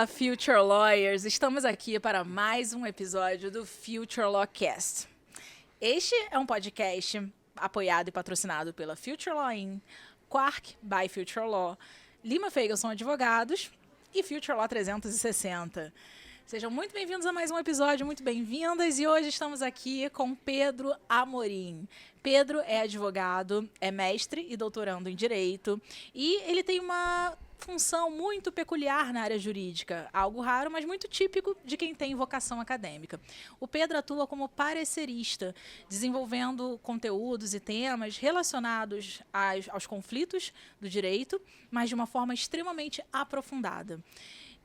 Olá, Future Lawyers! Estamos aqui para mais um episódio do Future Lawcast. Este é um podcast apoiado e patrocinado pela Future Law In, Quark by Future Law, Lima Feigal são advogados e Future Law 360. Sejam muito bem-vindos a mais um episódio, muito bem-vindas. E hoje estamos aqui com Pedro Amorim. Pedro é advogado, é mestre e doutorando em Direito e ele tem uma função muito peculiar na área jurídica, algo raro, mas muito típico de quem tem vocação acadêmica. O Pedro atua como parecerista, desenvolvendo conteúdos e temas relacionados aos conflitos do direito, mas de uma forma extremamente aprofundada.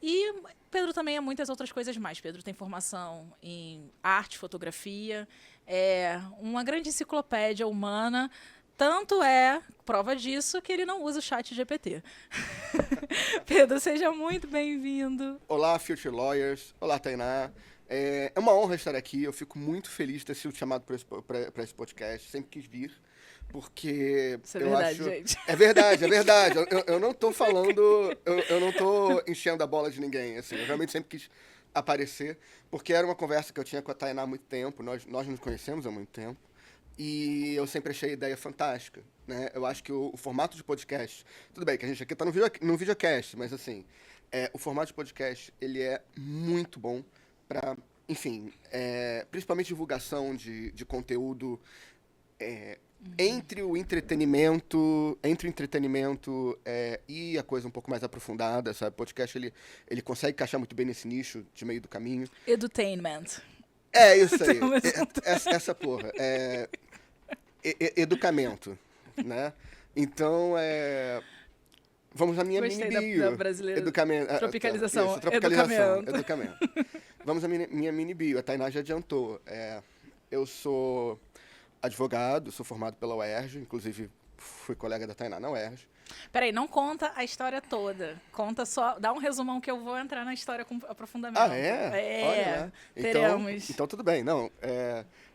E Pedro também é muitas outras coisas mais. Pedro tem formação em arte, fotografia, é uma grande enciclopédia humana. Tanto é prova disso que ele não usa o chat GPT. Pedro, seja muito bem-vindo. Olá, Future Lawyers. Olá, Tainá. É uma honra estar aqui. Eu fico muito feliz de ter sido chamado para esse podcast. Sempre quis vir, porque Isso é verdade, gente. É verdade, é verdade. Eu não estou falando... Eu não estou enchendo a bola de ninguém. Assim. Eu realmente sempre quis aparecer, porque era uma conversa que eu tinha com a Tainá há muito tempo. Nós nos conhecemos há muito tempo. E eu sempre achei a ideia fantástica, né? Eu acho que o formato de podcast... Tudo bem que a gente aqui está no videocast, mas assim, o formato de podcast, ele é muito bom para, enfim, principalmente divulgação de conteúdo entre o entretenimento e a coisa um pouco mais aprofundada, sabe? O podcast, ele consegue encaixar muito bem nesse nicho de meio do caminho. Edutainment. É isso aí, essa porra, educamento, né? Então, vamos na minha Gostei mini bio. da brasileira. Educamento. Tropicalização. Isso, tropicalização, educamento. Vamos na minha mini bio, a Tainá já adiantou. Eu sou advogado, sou formado pela UERJ, inclusive fui colega da Tainá na UERJ. Peraí, não conta a história toda. Conta só, dá um resumão que eu vou entrar na história com aprofundamento. Ah, é? Olha lá. Teremos. Então tudo bem. Não,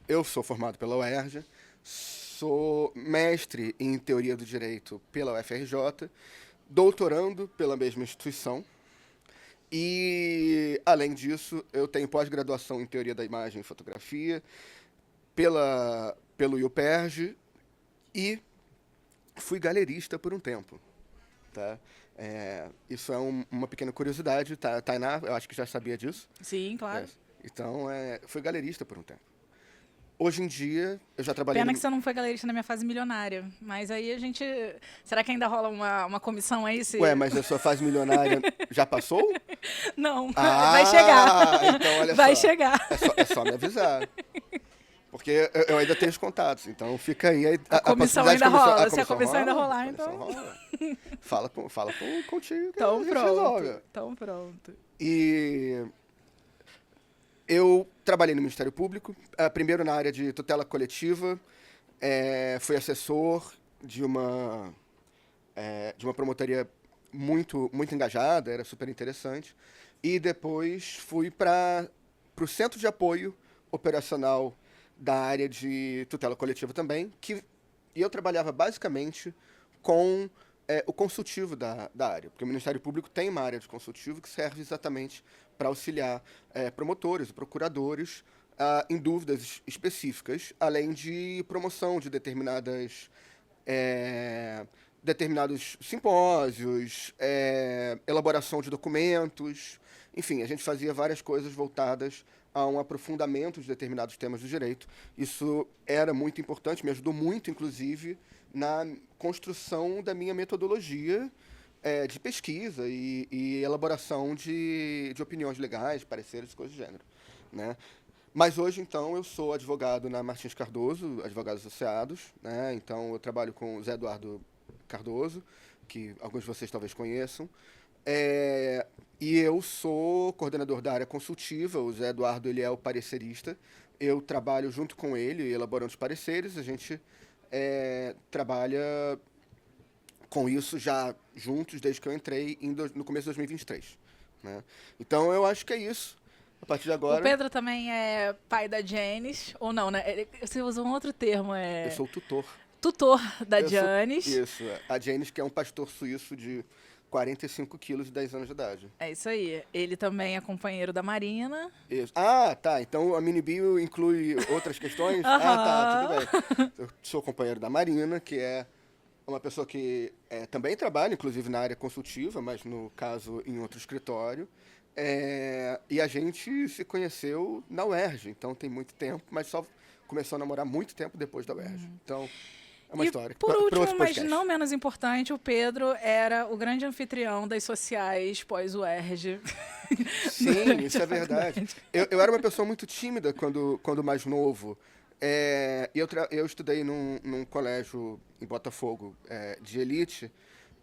eu sou formado pela UERJ, sou mestre em Teoria do Direito pela UFRJ, doutorando pela mesma instituição e, além disso, eu tenho pós-graduação em Teoria da Imagem e Fotografia pelo UPERJ e fui galerista por um tempo, tá? Isso é uma pequena curiosidade, tá? Tainá, eu acho que já sabia disso. Sim, claro. Então, fui galerista por um tempo. Hoje em dia, eu já trabalhei... Pena que você não foi galerista na minha fase milionária, mas aí a gente... Será que ainda rola uma comissão aí? Ué, mas a sua fase milionária já passou? Não, vai chegar. Então, olha vai só. chegar. É só me avisar. Porque eu ainda tenho os contatos, então fica aí a comissão ainda rola. Se a comissão ainda rola, rolar, então... Rola. Fala contigo que Então a gente pronto, resolve. então pronto. E eu trabalhei no Ministério Público, primeiro na área de tutela coletiva, fui assessor de uma promotoria muito, muito engajada, era super interessante, e depois fui para o Centro de Apoio Operacional da área de tutela coletiva também, e eu trabalhava basicamente com o consultivo da área, porque o Ministério Público tem uma área de consultivo que serve exatamente para auxiliar promotores e procuradores em dúvidas específicas, além de promoção de determinados simpósios, elaboração de documentos, enfim, a gente fazia várias coisas voltadas a um aprofundamento de determinados temas do direito. Isso era muito importante, me ajudou muito, inclusive, na construção da minha metodologia de pesquisa e elaboração de opiniões legais, pareceres, coisas do gênero, né? Mas hoje, então, eu sou advogado na Martins Cardoso, Advogados Associados, né? Então, eu trabalho com o Zé Eduardo Cardoso, que alguns de vocês talvez conheçam. E eu sou coordenador da área consultiva, o Zé Eduardo ele é o parecerista, eu trabalho junto com ele, elaborando os pareceres, a gente trabalha com isso já juntos desde que eu entrei no começo de 2023. Né? Então eu acho que é isso, a partir de agora... O Pedro também é pai da Janis, ou não, né? Você usa um outro termo, Eu sou tutor. Tutor da Janis. Isso, a Janis, que é um pastor suíço de 45 quilos e 10 anos de idade. É isso aí. Ele também é companheiro da Marina. Isso. Ah, tá. Então a mini-bio inclui outras questões? Ah, tá, tudo bem. Eu sou companheiro da Marina, que é uma pessoa que também trabalha, inclusive, na área consultiva, mas no caso em outro escritório. E a gente se conheceu na UERJ, então tem muito tempo, mas só começou a namorar muito tempo depois da UERJ. Então, é uma história. Por Pra último, outro mas podcast. não menos importante, o Pedro era o grande anfitrião das sociais pós-UERJ. Sim, isso é verdade. Eu era uma pessoa muito tímida quando mais novo. E eu estudei num colégio em Botafogo, de elite.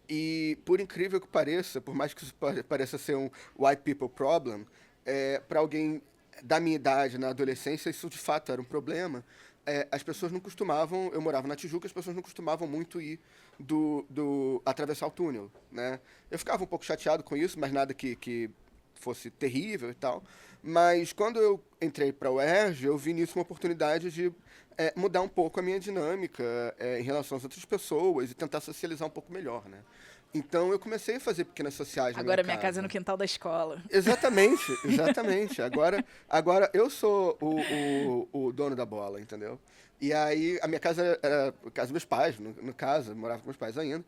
E, por incrível que pareça, por mais que isso pareça ser um white people problem, para alguém da minha idade, na adolescência, isso de fato era um problema. As pessoas não costumavam, eu morava na Tijuca, as pessoas não costumavam muito ir atravessar o túnel, né? Eu ficava um pouco chateado com isso, mas nada que fosse terrível e tal. Mas quando eu entrei para o UERJ, eu vi nisso uma oportunidade de mudar um pouco a minha dinâmica em relação às outras pessoas e tentar socializar um pouco melhor, né? Então eu comecei a fazer pequenas sociais na Agora minha casa é no quintal da escola. Exatamente, exatamente. Agora eu sou o dono da bola, entendeu? E aí a minha casa era a casa dos meus pais, no caso, eu morava com meus pais ainda,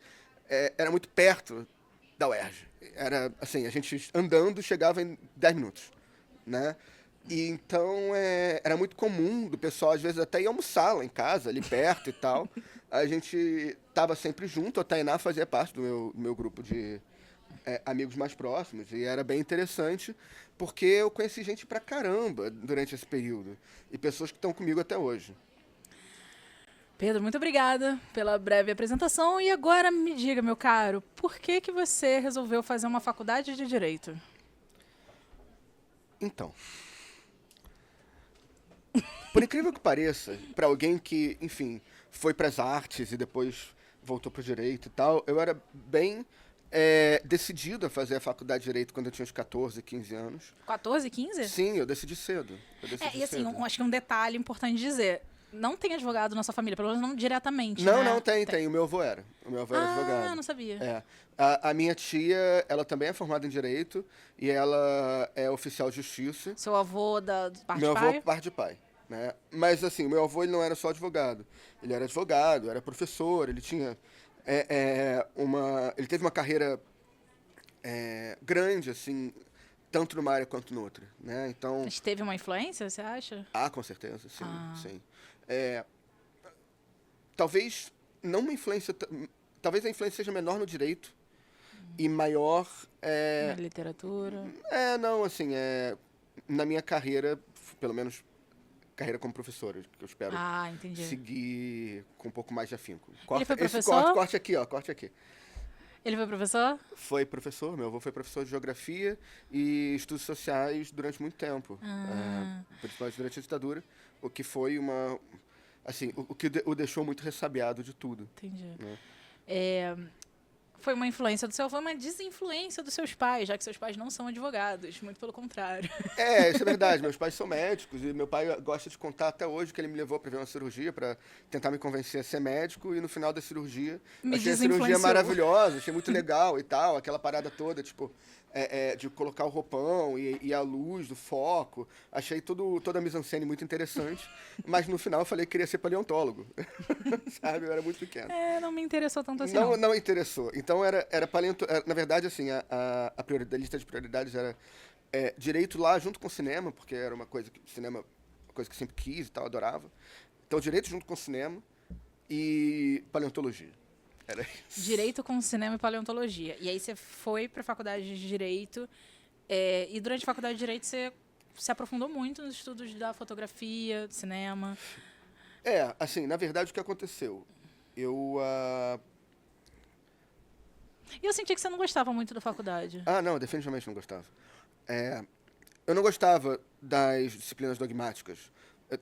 era muito perto da UERJ. Era assim, a gente andando chegava em 10 minutos, né? E então era muito comum do pessoal, às vezes, até ir almoçar lá em casa, ali perto e tal. A gente tava sempre junto, a Tainá fazia parte do meu grupo de amigos mais próximos, e era bem interessante, porque eu conheci gente pra caramba durante esse período, e pessoas que estão comigo até hoje. Pedro, muito obrigada pela breve apresentação. E agora me diga, meu caro, por que você resolveu fazer uma faculdade de Direito? Então, por incrível que pareça, para alguém que, enfim, foi para as artes e depois voltou para o direito e tal, eu era bem decidido a fazer a faculdade de direito quando eu tinha uns 14, 15 anos. 14, 15? Sim, eu decidi cedo. E assim, acho que um detalhe importante dizer. Não tem advogado na sua família, pelo menos não diretamente, Não, né? não, tem. O meu avô era. O meu avô era advogado. Ah, não sabia. A minha tia, ela também é formada em Direito e ela é oficial de Justiça. Seu avô da parte Meu de avô, pai? parte de pai. Né? Mas, assim, o meu avô ele não era só advogado. Ele era advogado, era professor, ele tinha ele teve uma carreira grande, assim, tanto numa área quanto noutra. Né? Então, Mas teve uma influência, você acha? com certeza, sim. Sim. Talvez não uma influência... Talvez a influência seja menor no direito e maior... Na literatura. Não, assim, na minha carreira, pelo menos carreira como professor, que eu espero Entendi. seguir com um pouco mais de afinco. Ele foi professor? Corte aqui, ó, corte aqui. Ele foi professor? Foi professor, meu avô foi professor de geografia e estudos sociais durante muito tempo, principalmente durante a ditadura, o que foi o que o deixou muito ressabiado de tudo. Entendi. Né? Foi uma influência do seu avô, uma desinfluência dos seus pais, já que seus pais não são advogados, muito pelo contrário. Isso é verdade. Meus pais são médicos e meu pai gosta de contar até hoje que ele me levou para ver uma cirurgia para tentar me convencer a ser médico e no final da cirurgia achei a cirurgia maravilhosa, achei muito legal e tal, aquela parada toda, tipo, de colocar o roupão e a luz do foco. Achei toda a mise-en-scène muito interessante, mas no final eu falei que queria ser paleontólogo. Sabe? Eu era muito pequeno. Não me interessou tanto assim. Não interessou. Então era paleontólogo. Na verdade, assim, a lista de prioridades era direito lá junto com cinema, porque era uma coisa que cinema, uma coisa que eu sempre quis e tal, adorava. Então, direito junto com cinema e paleontologia. Era isso. Direito com cinema e paleontologia. E aí você foi para a faculdade de Direito e durante a faculdade de Direito você se aprofundou muito nos estudos da fotografia, do cinema. Assim, na verdade, o que aconteceu? E eu senti que você não gostava muito da faculdade. Não, definitivamente não gostava. Eu não gostava das disciplinas dogmáticas.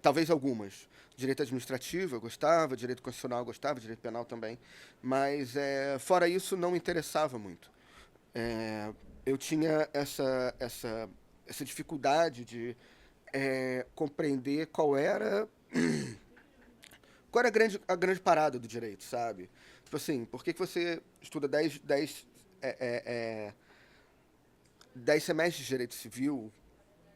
Talvez algumas. Direito administrativo eu gostava, direito constitucional eu gostava, direito penal também. Mas, fora isso, não me interessava muito. Eu tinha essa dificuldade de compreender qual era a grande parada do direito, sabe? Tipo assim, por que você estuda 10 10 semestres de direito civil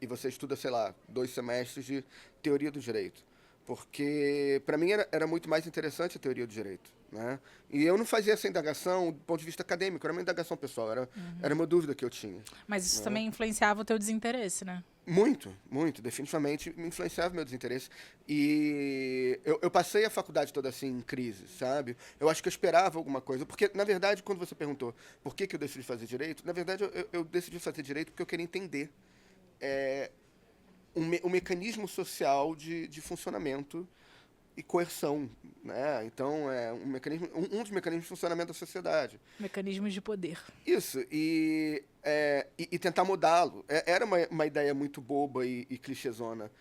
e você estuda, sei lá, 2 semestres de teoria do direito. Porque, para mim, era muito mais interessante a teoria do direito. Né? E eu não fazia essa indagação do ponto de vista acadêmico, era uma indagação pessoal, era uma dúvida que eu tinha. Mas isso Né? também influenciava o teu desinteresse, né? Muito, muito, definitivamente me influenciava o meu desinteresse. E eu passei a faculdade toda assim em crise, sabe? Eu acho que eu esperava alguma coisa. Porque, na verdade, quando você perguntou por que eu decidi fazer direito, na verdade eu decidi fazer direito porque eu queria entender um mecanismo social de funcionamento e coerção, né? Então, é um dos mecanismos de funcionamento da sociedade. Mecanismos de poder. Isso, e tentar mudá-lo. Era uma ideia muito boba e clichêzona.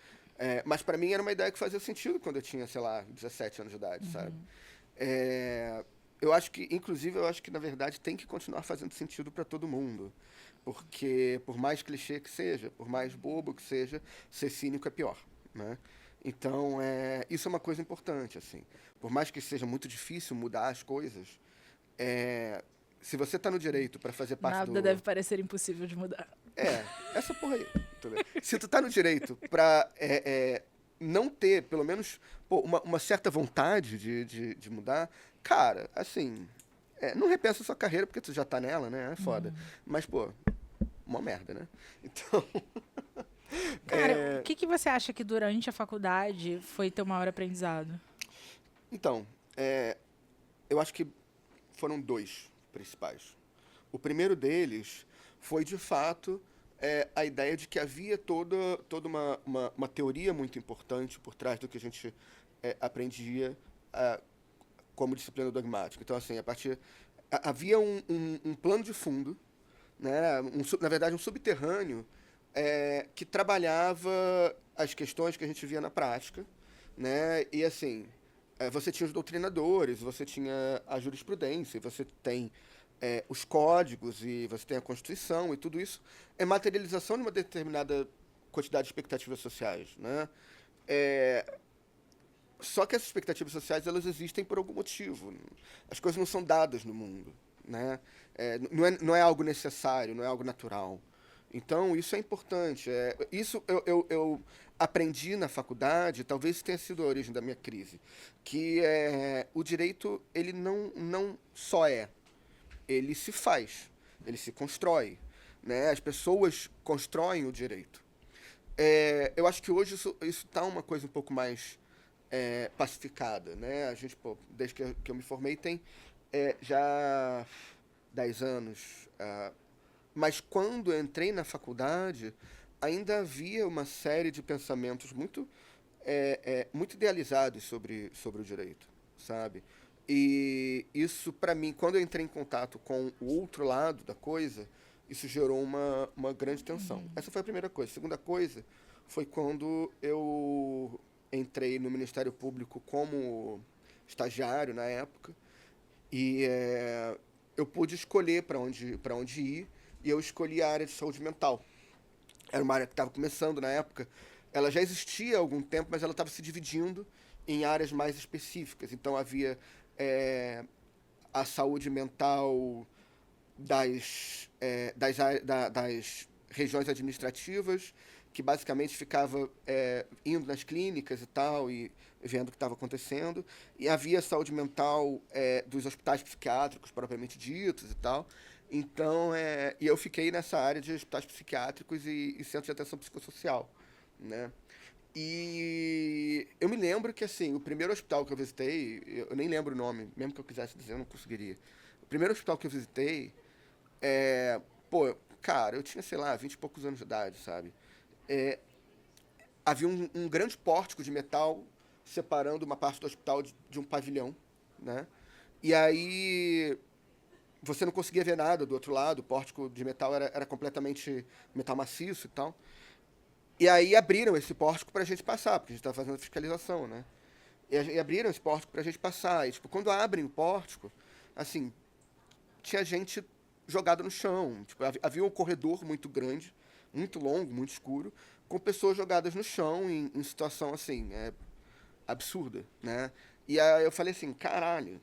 Mas para mim era uma ideia que fazia sentido quando eu tinha, sei lá, 17 anos de idade, sabe? Eu acho que, na verdade, tem que continuar fazendo sentido para todo mundo. Porque, por mais clichê que seja, por mais bobo que seja, ser cínico é pior, né? Então, isso é uma coisa importante, assim. Por mais que seja muito difícil mudar as coisas, se você está no direito para fazer parte Nada deve parecer impossível de mudar. Essa porra aí. Se tu tá no direito para não ter, pelo menos, uma certa vontade de mudar, cara, assim, não repensa a sua carreira porque tu já tá nela, né? É foda. Mas, pô, uma merda, né? Então... Cara, o que você acha que durante a faculdade foi teu maior aprendizado? Então, eu acho que foram 2 principais. O primeiro deles foi, de fato, a ideia de que havia toda uma teoria muito importante por trás do que a gente aprendia como disciplina dogmática. Então, assim, havia um plano de fundo, né, na verdade, um subterrâneo, que trabalhava as questões que a gente via na prática, né? E assim, você tinha os doutrinadores, você tinha a jurisprudência, você tem os códigos e você tem a Constituição e tudo isso é materialização de uma determinada quantidade de expectativas sociais, né? Só que essas expectativas sociais elas existem por algum motivo. As coisas não são dadas no mundo, né? Não é algo necessário, não é algo natural. Então, isso é importante. Isso eu aprendi na faculdade, talvez tenha sido a origem da minha crise, que o direito ele não só ele se faz, ele se constrói. Né? As pessoas constroem o direito. Eu acho que hoje isso está uma coisa um pouco mais pacificada. Né? A gente, desde que eu me formei, tem já 10 anos. Mas quando eu entrei na faculdade, ainda havia uma série de pensamentos muito idealizados sobre o direito, sabe? E isso, para mim, quando eu entrei em contato com o outro lado da coisa, isso gerou uma grande tensão. Essa foi a primeira coisa. A segunda coisa foi quando eu entrei no Ministério Público como estagiário na época e eu pude escolher para onde ir. E eu escolhi a área de saúde mental. Era uma área que estava começando na época. Ela já existia há algum tempo, mas ela estava se dividindo em áreas mais específicas. Então, havia a saúde mental das regiões administrativas, que basicamente ficava indo nas clínicas e tal, e vendo o que estava acontecendo. E havia a saúde mental dos hospitais psiquiátricos, propriamente ditos e tal. Então, e eu fiquei nessa área de hospitais psiquiátricos e centros de atenção psicossocial, né? E eu me lembro que, assim, o primeiro hospital que eu visitei, eu nem lembro o nome, mesmo que eu quisesse dizer, eu não conseguiria. O primeiro hospital que eu visitei, cara, eu tinha, sei lá, 20 e poucos anos de idade, sabe? Havia um grande pórtico de metal separando uma parte do hospital de um pavilhão, né? E aí você não conseguia ver nada do outro lado, o pórtico de metal era completamente metal maciço e tal. E aí abriram esse pórtico pra gente passar, porque a gente estava fazendo fiscalização, né? E abriram esse pórtico pra gente passar. E, tipo, quando abrem o pórtico, assim, tinha gente jogada no chão. Tipo, havia um corredor muito grande, muito longo, muito escuro, com pessoas jogadas no chão em situação, assim, absurda, né? E aí eu falei assim, caralho,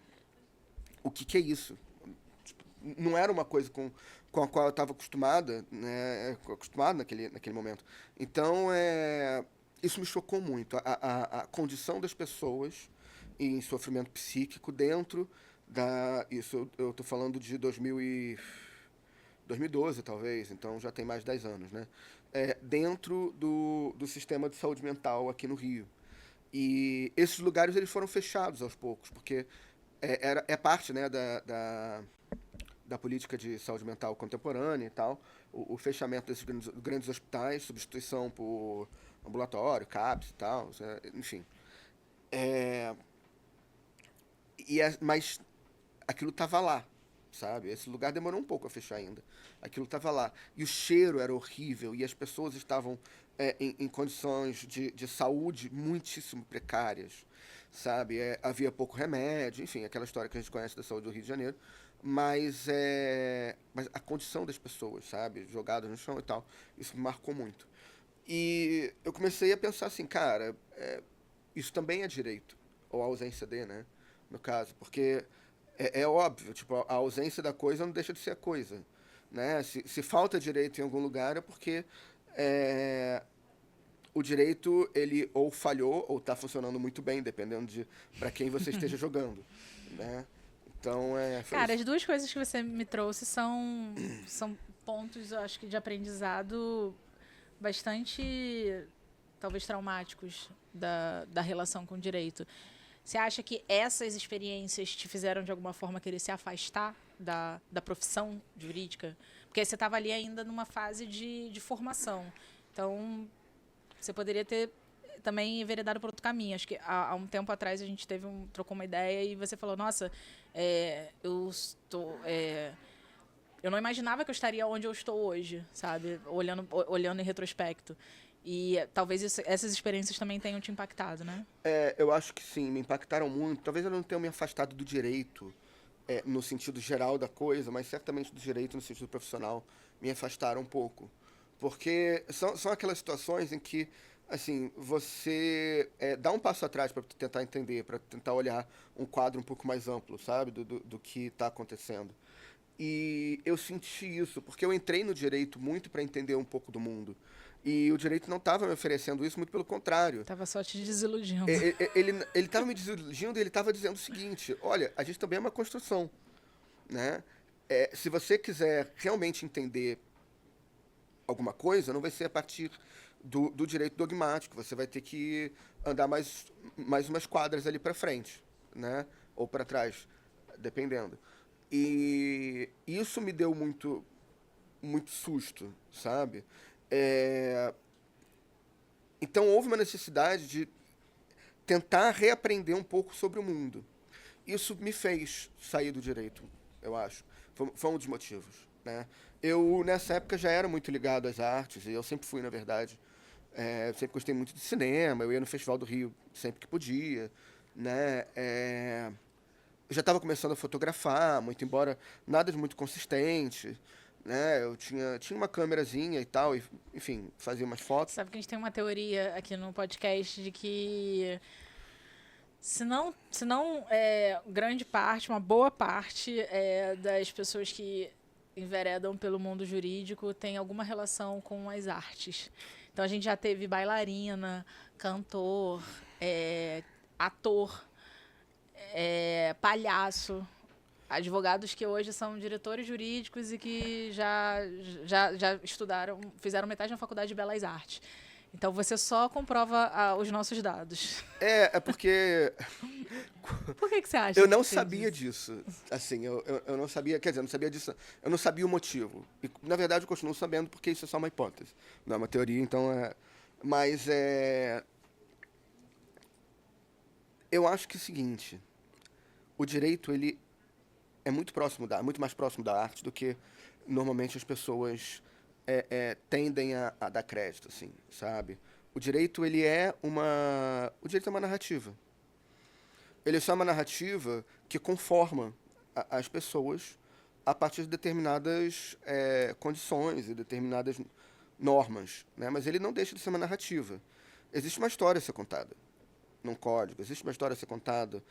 o que é isso? não era uma coisa com a qual eu estava acostumado naquele momento. Então, isso me chocou muito. A condição das pessoas em sofrimento psíquico dentro isso eu estou falando de 2012, talvez, então já tem mais de 10 anos, né? Dentro do sistema de saúde mental aqui no Rio. E esses lugares eles foram fechados aos poucos, porque é parte, né, da política de saúde mental contemporânea e tal, o fechamento desses grandes hospitais, substituição por ambulatório, CAPS e tal, enfim. Mas aquilo estava lá, sabe? Esse lugar demorou um pouco a fechar ainda. Aquilo estava lá. E o cheiro era horrível, e as pessoas estavam em condições de saúde muitíssimo precárias, sabe? Havia pouco remédio, enfim, aquela história que a gente conhece da saúde do Rio de Janeiro. Mas a condição das pessoas, sabe? Jogadas no chão e tal, isso me marcou muito. E eu comecei a pensar assim, cara, isso também é direito, ou a ausência de, né? No caso, porque é óbvio, tipo, a ausência da coisa não deixa de ser a coisa, né? Se falta direito em algum lugar é porque o direito, ele ou falhou ou está funcionando muito bem, dependendo de para quem você esteja jogando, né? Então, Cara, as duas coisas que você me trouxe são pontos, eu acho que de aprendizado bastante, talvez, traumáticos da relação com o direito. Você acha que essas experiências te fizeram, de alguma forma, querer se afastar da profissão jurídica? Porque você estava ali ainda numa fase de formação. Então, você poderia ter também enveredado por outro caminho. Acho que há um tempo atrás a gente trocou uma ideia e você falou, nossa, eu não imaginava que eu estaria onde eu estou hoje, sabe? Olhando em retrospecto. E talvez essas experiências também tenham te impactado, né? Eu acho que sim, me impactaram muito. Talvez eu não tenha me afastado do direito, no sentido geral da coisa, mas certamente do direito no sentido profissional me afastaram um pouco. Porque são aquelas situações em que, assim, você dá um passo atrás para tentar entender, para tentar olhar um quadro um pouco mais amplo, sabe, do que está acontecendo. E eu senti isso, porque eu entrei no direito muito para entender um pouco do mundo. E o direito não estava me oferecendo isso, muito pelo contrário. Tava só te desiludindo. Ele estava me desiludindo e ele estava dizendo o seguinte: olha, a gente também é uma construção, né? Se você quiser realmente entender alguma coisa, não vai ser a partir do direito dogmático. Você vai ter que andar mais umas quadras ali para frente, né? Ou para trás, dependendo. E isso me deu muito, muito susto, sabe? Então houve uma necessidade de tentar reaprender um pouco sobre o mundo. Isso me fez sair do direito, eu acho. Foi um dos motivos, né? Eu, nessa época, já era muito ligado às artes, e eu sempre fui, na verdade. Sempre gostei muito de cinema, eu ia no Festival do Rio sempre que podia, né? Eu já estava começando a fotografar, muito embora nada de muito consistente, né? Eu tinha uma câmerazinha e tal, e, enfim, fazia umas fotos. Sabe que a gente tem uma teoria aqui no podcast de que se não grande parte, uma boa parte das pessoas que enveredam pelo mundo jurídico tem alguma relação com as artes. Então a gente já teve bailarina, cantor, ator, palhaço, advogados que hoje são diretores jurídicos e que já estudaram, fizeram metade na Faculdade de Belas Artes. Então você só comprova os nossos dados. É porque Por que você acha? eu não sabia disso. Assim, eu não sabia, quer dizer, eu não sabia disso, eu não sabia o motivo. E, na verdade, eu continuo sabendo porque isso é só uma hipótese, não é uma teoria, então mas eu acho que é o seguinte, o direito, ele é muito mais próximo da arte do que normalmente as pessoas tendem a dar crédito, assim, sabe? O direito, o direito é uma narrativa. Ele é só uma narrativa que conforma as pessoas a partir de determinadas condições e determinadas normas, né? Mas ele não deixa de ser uma narrativa. Existe uma história a ser contada num código, existe uma história a ser contada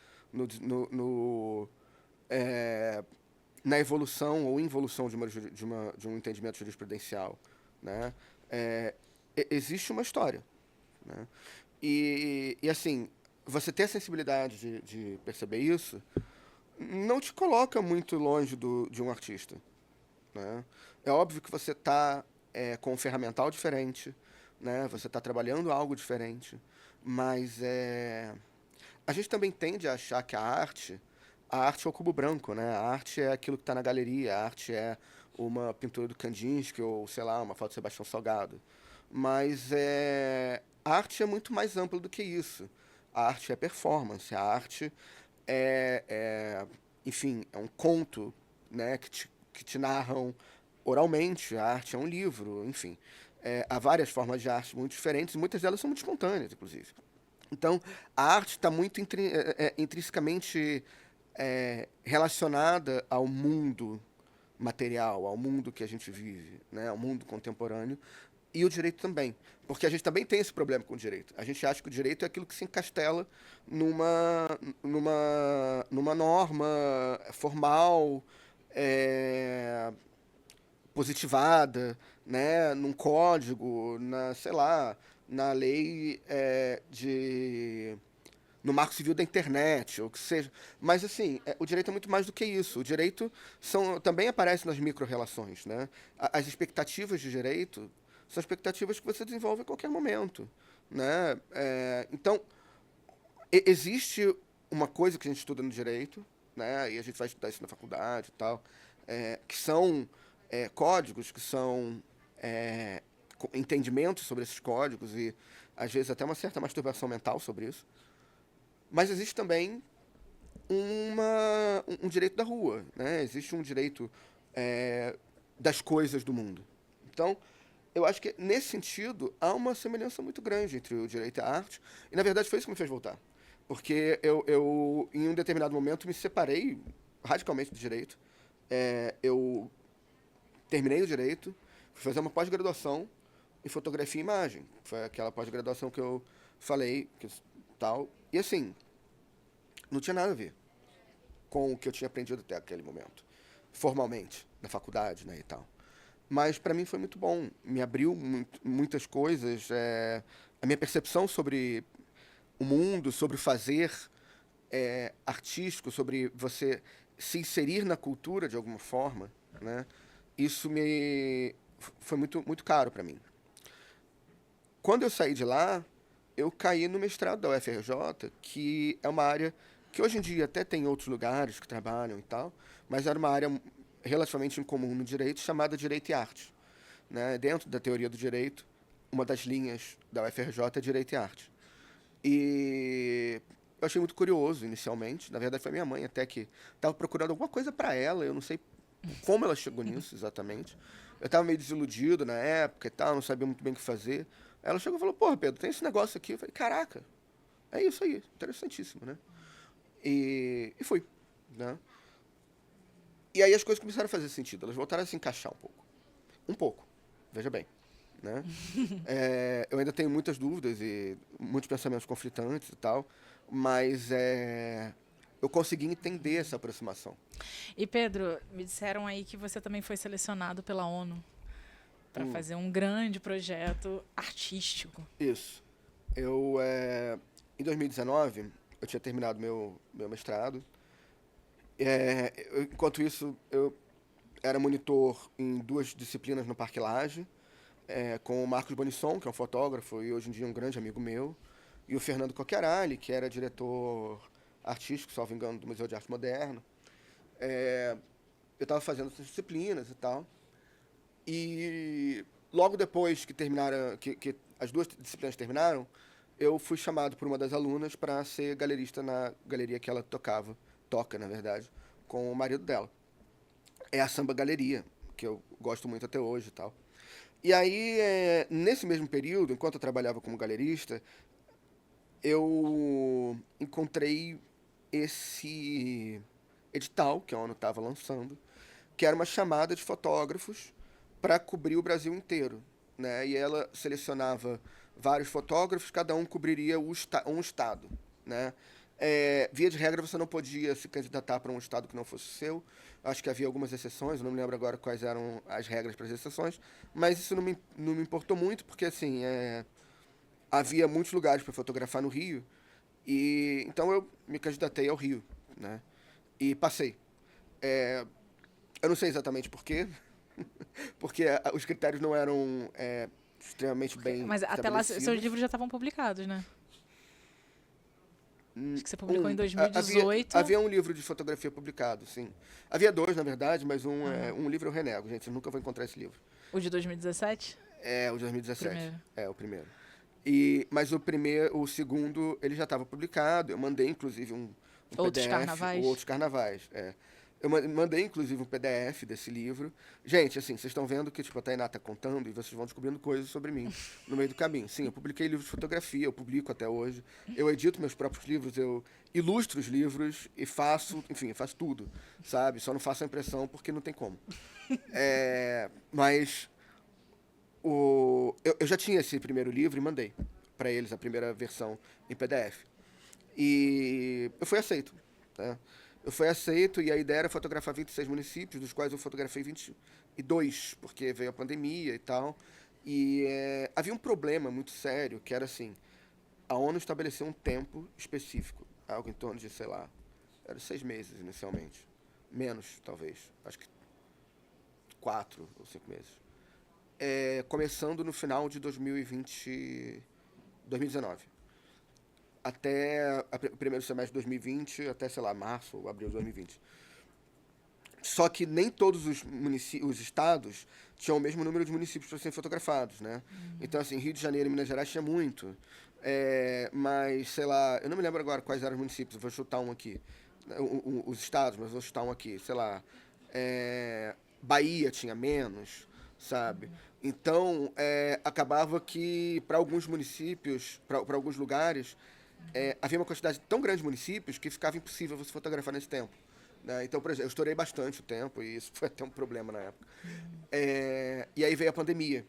na evolução ou involução de um entendimento jurisprudencial, né? Existe uma história, né? E assim, você ter a sensibilidade de perceber isso não te coloca muito longe de um artista, né? É óbvio que você está com um ferramental diferente, né? Você está trabalhando algo diferente, mas a gente também tende a achar que a arte é o cubo branco, né? A arte é aquilo que está na galeria, a arte é uma pintura do Kandinsky ou, sei lá, uma foto de Sebastião Salgado. Mas a arte é muito mais ampla do que isso. A arte é performance, a arte enfim, é um conto, né, que te narram oralmente, a arte é um livro, enfim. Há várias formas de arte muito diferentes, e muitas delas são muito espontâneas, inclusive. Então, a arte está muito intrinsecamente relacionada ao mundo material, ao mundo que a gente vive, né, ao mundo contemporâneo, e o direito também. Porque a gente também tem esse problema com o direito. A gente acha que o direito é aquilo que se encastela numa norma formal, positivada, né, num código, sei lá, na lei no Marco Civil da Internet, ou que seja. Mas, assim, o direito é muito mais do que isso. O direito também aparece nas micro-relações, né? As expectativas de direito são expectativas que você desenvolve a qualquer momento, né? Então, existe uma coisa que a gente estuda no direito, né? E a gente vai estudar isso na faculdade e tal, que são códigos, que são entendimentos sobre esses códigos e, às vezes, até uma certa masturbação mental sobre isso. Mas existe também um direito da rua, né? Existe um direito das coisas do mundo. Então, eu acho que, nesse sentido, há uma semelhança muito grande entre o direito e a arte. E, na verdade, foi isso que me fez voltar. Porque eu em um determinado momento, me separei radicalmente do direito. Eu terminei o direito, fui fazer uma pós-graduação em fotografia e imagem. Foi aquela pós-graduação que eu falei, tal. E, assim, não tinha nada a ver com o que eu tinha aprendido até aquele momento, formalmente, na faculdade, né, e tal. Mas, para mim, foi muito bom. Me abriu muitas coisas. A minha percepção sobre o mundo, sobre o fazer artístico, sobre você se inserir na cultura de alguma forma, né? Isso foi muito, muito caro para mim. Quando eu saí de lá, eu caí no mestrado da UFRJ, que é uma área que hoje em dia até tem outros lugares que trabalham e tal, mas era uma área relativamente incomum no direito, chamada Direito e Arte, né? Dentro da teoria do direito, uma das linhas da UFRJ é Direito e Arte. E eu achei muito curioso inicialmente. Na verdade, foi minha mãe até que estava procurando alguma coisa para ela. Eu não sei como ela chegou nisso exatamente. Eu estava meio desiludido na época e tal, não sabia muito bem o que fazer. Ela chegou e falou: porra, Pedro, tem esse negócio aqui. Eu falei: caraca, é isso aí, interessantíssimo, né? E fui, né? E aí as coisas começaram a fazer sentido. Elas voltaram a se encaixar um pouco. Um pouco, veja bem, né? Eu ainda tenho muitas dúvidas e muitos pensamentos conflitantes e tal, mas eu consegui entender essa aproximação. E, Pedro, me disseram aí que você também foi selecionado pela ONU para fazer um grande projeto artístico. Isso. Em 2019, eu tinha terminado meu mestrado. Enquanto isso, eu era monitor em 2 disciplinas no Parque Lage, com o Marcos Bonisson, que é um fotógrafo e hoje em dia um grande amigo meu, e o Fernando Cocchiarelli, que era diretor artístico, salvo engano, do Museu de Arte Moderna. Eu estava fazendo essas disciplinas e tal. E logo depois que terminaram, que as 2 disciplinas terminaram, eu fui chamado por uma das alunas para ser galerista na galeria que ela toca, na verdade, com o marido dela. É a Samba Galeria, que eu gosto muito até hoje e tal. E aí, nesse mesmo período, enquanto eu trabalhava como galerista, eu encontrei esse edital que a ONU estava lançando, que era uma chamada de fotógrafos para cobrir o Brasil inteiro, né? E ela selecionava vários fotógrafos, cada um cobriria um estado, né? Via de regra, você não podia se candidatar para um estado que não fosse seu. Acho que havia algumas exceções, eu não me lembro agora quais eram as regras para as exceções, mas isso não me importou muito, porque assim, havia muitos lugares para fotografar no Rio, e então eu me candidatei ao Rio, né? E passei. Eu não sei exatamente por quê, porque os critérios não eram extremamente bem Mas até lá, seus estabelecidos. livros já estavam publicados, né? Acho que você publicou em Havia, 2018. havia um livro de fotografia publicado, sim. Havia dois, na verdade, mas um livro eu renego, gente. Eu nunca vou encontrar esse livro. O de 2017? É, o de 2017. Primeiro. É, o primeiro. Mas o segundo, ele já estava publicado. Eu mandei, inclusive, um Outros PDF. Carnavais. Outros Carnavais, Eu mandei, inclusive, um PDF desse livro. Gente, assim, vocês estão vendo que tipo, a Tainá tá contando e vocês vão descobrindo coisas sobre mim no meio do caminho. Sim, eu publiquei livros de fotografia, eu publico até hoje. Eu edito meus próprios livros, eu ilustro os livros e faço tudo, sabe? Só não faço a impressão porque não tem como. Mas eu já tinha esse primeiro livro e mandei para eles a primeira versão em PDF. E eu fui aceito, né? Eu fui aceito e a ideia era fotografar 26 municípios, dos quais eu fotografei 22, porque veio a pandemia e tal. E havia um problema muito sério, que era assim, a ONU estabeleceu um tempo específico, algo em torno de, sei lá, era 6 meses inicialmente. Menos, talvez. Acho que 4 ou 5 meses. Começando no final de 2019. Até o primeiro semestre de 2020, até, sei lá, março ou abril de 2020. Só que nem todos os estados tinham o mesmo número de municípios para serem fotografados, né? Então, assim, Rio de Janeiro e Minas Gerais tinha muito. Mas, sei lá, eu não me lembro agora quais eram os municípios, eu vou chutar um aqui. Os estados, mas vou chutar um aqui. Sei lá, Bahia tinha menos, sabe? Então, acabava que para alguns municípios, para alguns lugares, havia uma quantidade tão grande de municípios que ficava impossível você fotografar nesse tempo, né? Então, por exemplo, eu estourei bastante o tempo e isso foi até um problema na época. E aí veio a pandemia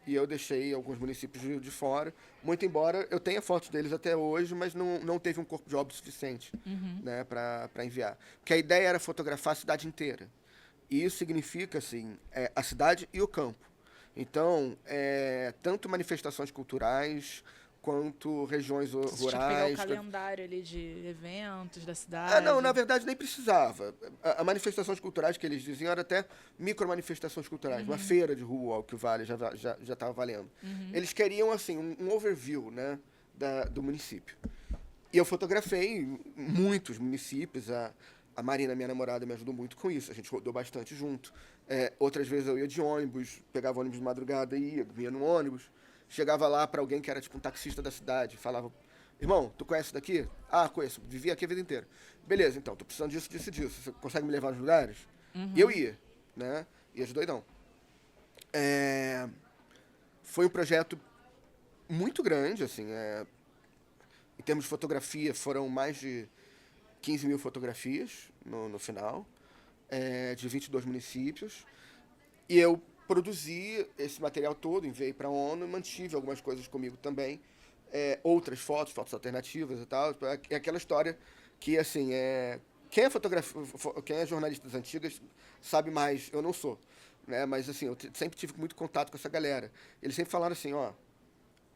e eu deixei alguns municípios de fora, muito embora eu tenha fotos deles até hoje, mas não teve um corpo de obra suficiente, né, para enviar. Porque a ideia era fotografar a cidade inteira. E isso significa, assim, a cidade e o campo. Então, tanto manifestações culturais quanto regiões Você tinha que pegar o rurais. calendário ali de eventos da cidade. Não, na verdade nem precisava. As manifestações culturais que eles diziam eram até micromanifestações culturais. Uma feira de rua, ao que vale, já estava valendo. Eles queriam, assim, um overview, né, do município. E eu fotografei muitos municípios. A Marina, minha namorada, me ajudou muito com isso. A gente rodou bastante junto. Outras vezes eu ia de ônibus, pegava ônibus de madrugada e ia no ônibus. Chegava lá para alguém que era tipo um taxista da cidade, falava: irmão, tu conhece daqui? Ah, conheço, vivi aqui a vida inteira. Beleza, então, tô precisando disso, disso e disso. Você consegue me levar nos lugares? E eu ia, né? Ia de doidão. Foi um projeto muito grande, assim. Em termos de fotografia, foram mais de 15 mil fotografias no final, de 22 municípios. E eu produzi esse material todo, enviei para a ONU e mantive algumas coisas comigo também. Outras fotos alternativas e tal. É aquela história que, assim, quem é jornalista das antigas sabe mais, eu não sou. Né? Mas, assim, eu sempre tive muito contato com essa galera. Eles sempre falaram assim, ó,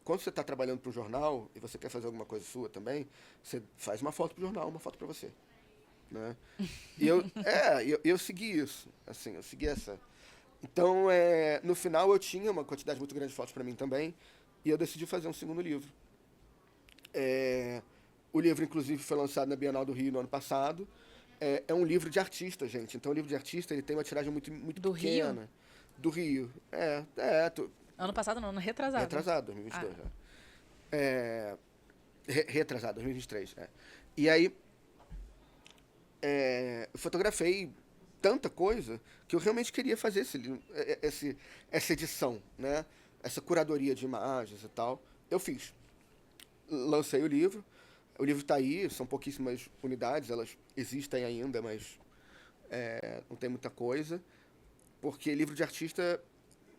quando você está trabalhando para um jornal e você quer fazer alguma coisa sua também, você faz uma foto para o jornal, uma foto para você. Né? E eu segui isso. Assim, eu segui essa... Então, no final, eu tinha uma quantidade muito grande de fotos para mim também, e eu decidi fazer um segundo livro. O livro, inclusive, foi lançado na Bienal do Rio no ano passado. É um livro de artista, gente. Então, o livro de artista ele tem uma tiragem muito, muito Do pequena. Rio? Do Rio. Ano passado não, ano retrasado. Retrasado, 2022. Retrasado, 2023. E aí, eu fotografei tanta coisa que eu realmente queria fazer essa edição, né? Essa curadoria de imagens e tal. Eu fiz. Lancei o livro. O livro está aí, são pouquíssimas unidades, elas existem ainda, mas não tem muita coisa. Porque livro de artista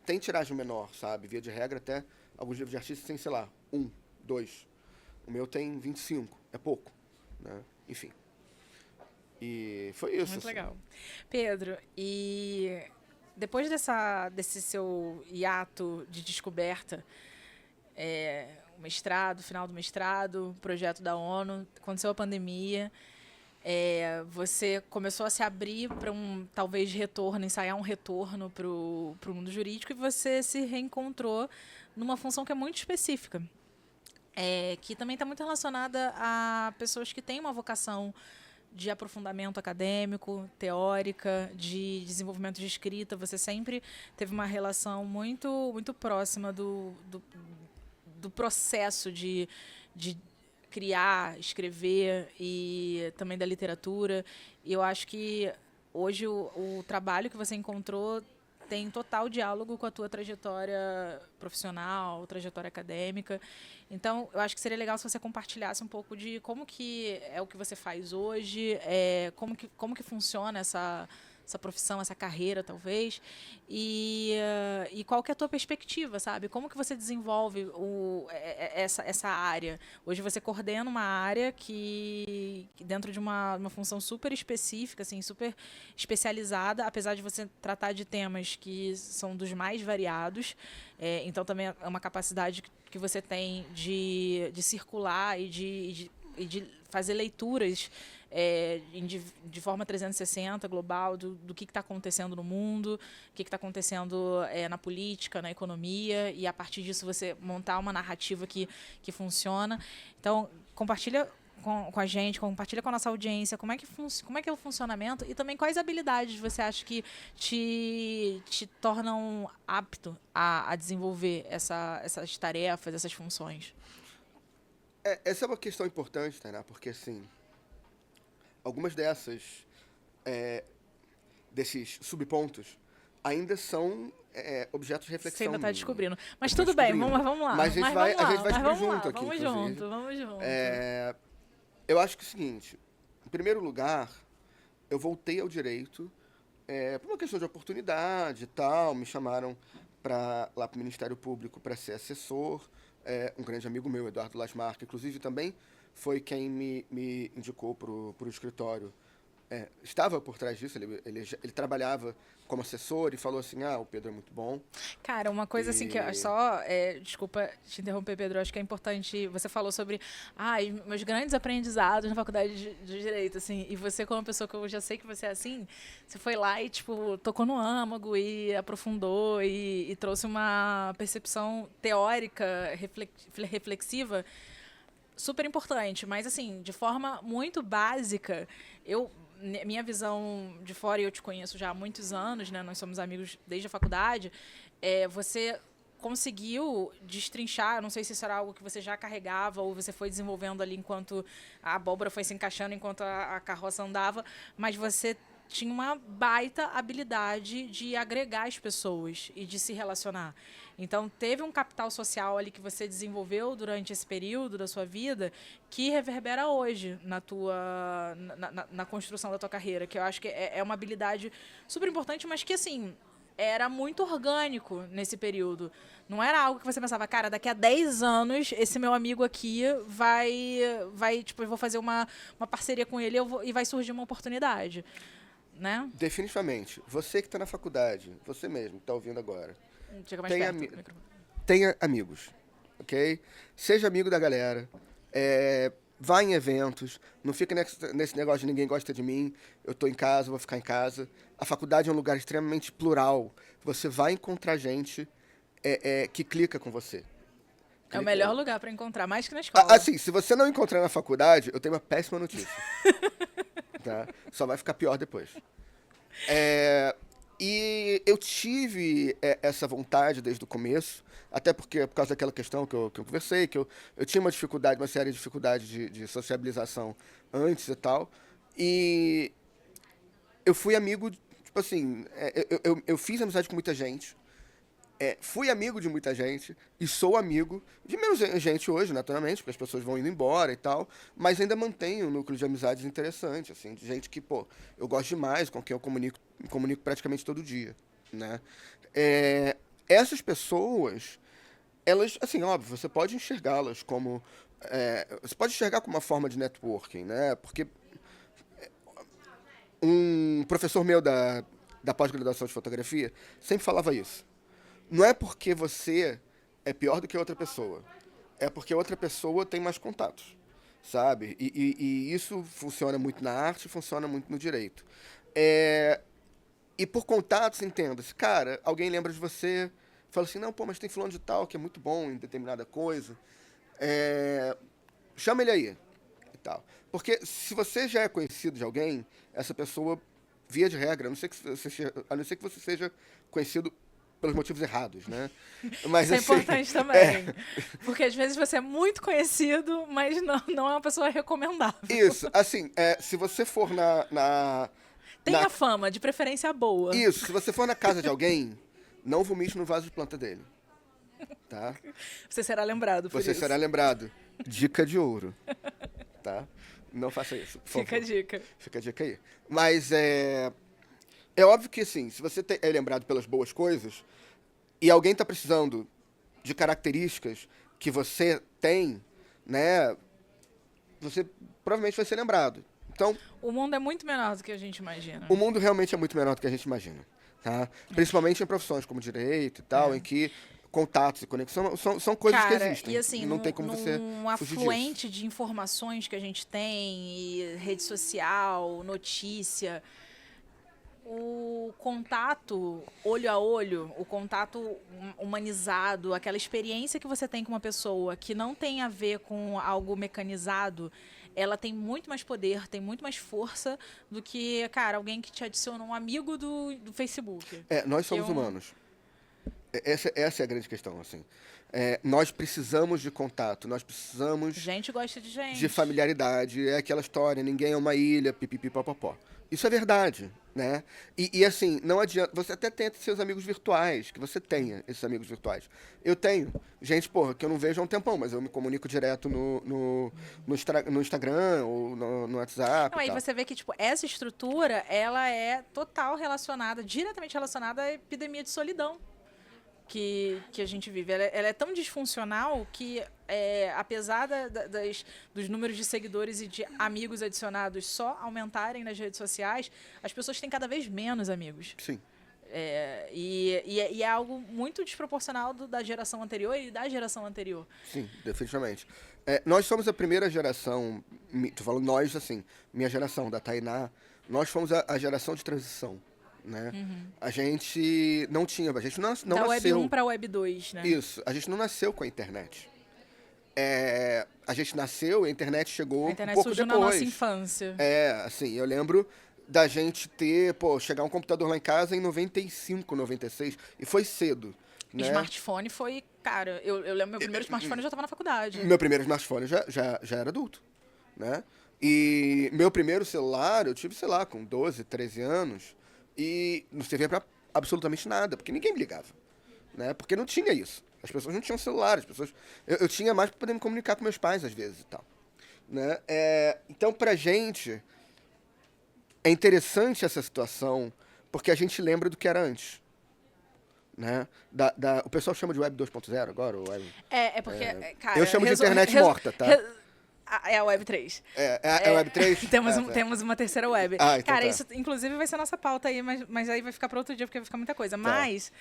tem tiragem menor, sabe? Via de regra, até alguns livros de artista têm, sei lá, 1, 2. O meu tem 25, é pouco. né? Enfim. E foi isso. Muito assim. legal. Pedro, e depois desse seu hiato de descoberta, o mestrado, final do mestrado, projeto da ONU, aconteceu a pandemia, você começou a se abrir para talvez retorno, ensaiar um retorno para o mundo jurídico, e você se reencontrou numa função que é muito específica, que também está muito relacionada a pessoas que têm uma vocação de aprofundamento acadêmico, teórica, de desenvolvimento de escrita. Você sempre teve uma relação muito, muito próxima do processo de criar, escrever e também da literatura. E eu acho que hoje o trabalho que você encontrou tem total diálogo com a tua trajetória profissional, trajetória acadêmica. Então, eu acho que seria legal se você compartilhasse um pouco de como que é o que você faz hoje, como que funciona essa profissão, essa carreira, talvez, e qual que é a tua perspectiva, sabe? Como que você desenvolve essa área? Hoje você coordena uma área que dentro de uma função super específica, assim, super especializada, apesar de você tratar de temas que são dos mais variados, então também é uma capacidade que você tem de circular e de fazer leituras de forma 360, global, do que está acontecendo no mundo, o que está acontecendo na política, na economia, e a partir disso você montar uma narrativa que funciona. Então, compartilha com a gente, compartilha com a nossa audiência como é que é o funcionamento, e também quais habilidades você acha que te tornam apto a desenvolver essas tarefas, essas funções. Essa é uma questão importante, Tainá, porque, assim, algumas desses subpontos ainda são objetos de reflexão. Você ainda está descobrindo. Mas tudo bem, vamos lá. Mas a gente vai descobrir junto aqui, vamos inclusive. Vamos junto. Eu acho que é o seguinte, em primeiro lugar, eu voltei ao direito por uma questão de oportunidade e tal, me chamaram lá para o Ministério Público para ser assessor. Um grande amigo meu, Eduardo Lasmarca, inclusive também foi quem me indicou para o escritório. Estava por trás disso, ele trabalhava como assessor e falou assim, o Pedro é muito bom. Cara, uma coisa assim que eu só... desculpa te interromper, Pedro, acho que é importante... Você falou sobre meus grandes aprendizados na faculdade de Direito, assim, e você, como uma pessoa que eu já sei que você é assim, você foi lá e, tipo, tocou no âmago e aprofundou e trouxe uma percepção teórica, reflexiva, super importante, mas, assim, de forma muito básica, minha visão de fora, e eu te conheço já há muitos anos, né? Nós somos amigos desde a faculdade, você conseguiu destrinchar, não sei se isso era algo que você já carregava ou você foi desenvolvendo ali enquanto a abóbora foi se encaixando, enquanto a carroça andava, mas você tinha uma baita habilidade de agregar as pessoas e de se relacionar. Então, teve um capital social ali que você desenvolveu durante esse período da sua vida que reverbera hoje na construção da tua carreira, que eu acho que é uma habilidade super importante, mas que, assim, era muito orgânico nesse período. Não era algo que você pensava, cara, daqui a 10 anos, esse meu amigo aqui vai tipo, eu vou fazer uma parceria com ele e vai surgir uma oportunidade. Né? Definitivamente. Você que está na faculdade, você mesmo que está ouvindo agora, chega mais perto do microfone. Tenha amigos, ok? Seja amigo da galera, vá em eventos, não fica nesse negócio de ninguém gosta de mim, eu estou em casa, vou ficar em casa. A faculdade é um lugar extremamente plural, você vai encontrar gente que clica com você. É o melhor lugar para encontrar, mais que na escola. Assim, se você não encontrar na faculdade, eu tenho uma péssima notícia. Tá? Só vai ficar pior depois. E eu tive essa vontade desde o começo, até porque, por causa daquela questão que eu conversei, que eu tinha uma séria dificuldade de sociabilização antes e tal, e eu fui amigo, tipo assim, eu fiz amizade com muita gente, fui amigo de muita gente e sou amigo de menos gente hoje, naturalmente, porque as pessoas vão indo embora e tal, mas ainda mantenho um núcleo de amizades interessante, assim, de gente que, eu gosto demais, com quem eu comunico praticamente todo dia, né? Essas pessoas, elas, assim, óbvio, você pode enxergá-las como Você pode enxergar como uma forma de networking, né? Porque um professor meu da pós-graduação de fotografia sempre falava isso. Não é porque você é pior do que outra pessoa. É porque outra pessoa tem mais contatos, sabe? E isso funciona muito na arte, funciona muito no direito. E por contatos, entenda-se. Cara, alguém lembra de você, fala assim, não, pô, mas tem fulano de tal que é muito bom em determinada coisa. Chama ele aí. E tal. Porque se você já é conhecido de alguém, essa pessoa, via de regra, a não ser que você seja conhecido pelos motivos errados, né? Mas, Isso é assim, importante também. Porque às vezes você é muito conhecido, mas não é uma pessoa recomendável. Isso, assim, se você for Tenha fama, de preferência boa. Isso, se você for na casa de alguém, não vomite no vaso de planta dele. Tá? Você será lembrado por Você isso. será lembrado. Dica de ouro. Tá? Não faça isso, por Fica a favor. dica. Fica a dica aí. Mas é óbvio que, assim, se você é lembrado pelas boas coisas e alguém está precisando de características que você tem, né, você provavelmente vai ser lembrado. Então, O mundo é muito menor do que a gente imagina. o mundo realmente é muito menor do que a gente imagina. Tá? Principalmente em profissões como direito e tal, em que contatos e conexão são coisas que Cara, existem. e assim, não tem como você num fugir disso. afluente de informações que a gente tem, e rede social, notícia, o contato olho a olho, o contato humanizado, aquela experiência que você tem com uma pessoa que não tem a ver com algo mecanizado, ela tem muito mais poder, tem muito mais força do que, cara, alguém que te adiciona um amigo do Facebook. Nós somos humanos. Essa é a grande questão, assim. Nós precisamos de contato, nós precisamos Gente gosta de gente. de familiaridade. É aquela história, ninguém é uma ilha, pipipipopopó. Isso é verdade, né? E assim, não adianta. Você até tenta seus amigos virtuais, que você tenha esses amigos virtuais. Eu tenho gente, porra, que eu não vejo há um tempão, mas eu me comunico direto no Instagram ou no WhatsApp. Não, aí e tal. você vê que, tipo, essa estrutura, ela é total relacionada, diretamente relacionada à epidemia de solidão que a gente vive. Ela é tão disfuncional que, apesar dos números de seguidores e de amigos adicionados só aumentarem nas redes sociais, as pessoas têm cada vez menos amigos. Sim. E é algo muito desproporcional da geração anterior e da geração anterior. Sim, definitivamente. Nós somos a primeira geração, tô falando nós, assim, minha geração, da Tainá, nós fomos a geração de transição, né? A gente não nasceu... Da Web 1 para a Web 2, né? Isso, a gente não nasceu com a internet. A gente nasceu e a internet chegou A internet um pouco surgiu depois. na nossa infância. Assim, eu lembro da gente chegar um computador lá em casa em 95, 96, e foi cedo. Né? Smartphone foi, cara, eu lembro, meu primeiro smartphone eu já estava na faculdade. Meu primeiro smartphone já era adulto, né? E meu primeiro celular eu tive, sei lá, com 12, 13 anos, e não servia pra absolutamente nada, porque ninguém me ligava, né? Porque não tinha isso. As pessoas não tinham celular, eu tinha mais pra poder me comunicar com meus pais às vezes e tal, né? Então, pra gente, é interessante essa situação, porque a gente lembra do que era antes. Né? O pessoal chama de Web 2.0 agora? Ou Web... Porque, cara... Eu chamo de internet morta, tá? É a Web 3. É a Web 3? Temos uma terceira web. Então cara, tá. isso inclusive vai ser a nossa pauta aí, mas aí vai ficar para outro dia, porque vai ficar muita coisa. Mas,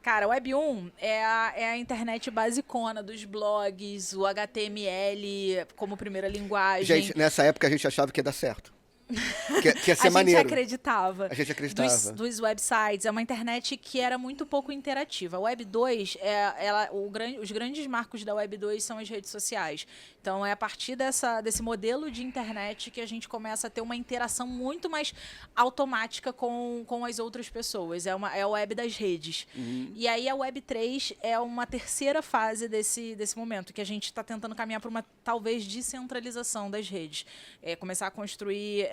cara, Web 1 é a internet basicona dos blogs, o HTML como primeira linguagem. Gente, nessa época a gente achava que ia dar certo. Que ia ser maneiro. A gente acreditava. Dos websites. É uma internet que era muito pouco interativa. A Web 2, os grandes marcos da Web 2 são as redes sociais. Então, é a partir desse modelo de internet que a gente começa a ter uma interação muito mais automática com as outras pessoas. É a web das redes. E aí, a Web 3 é uma terceira fase desse momento, que a gente está tentando caminhar para uma, talvez, descentralização das redes. Começar a construir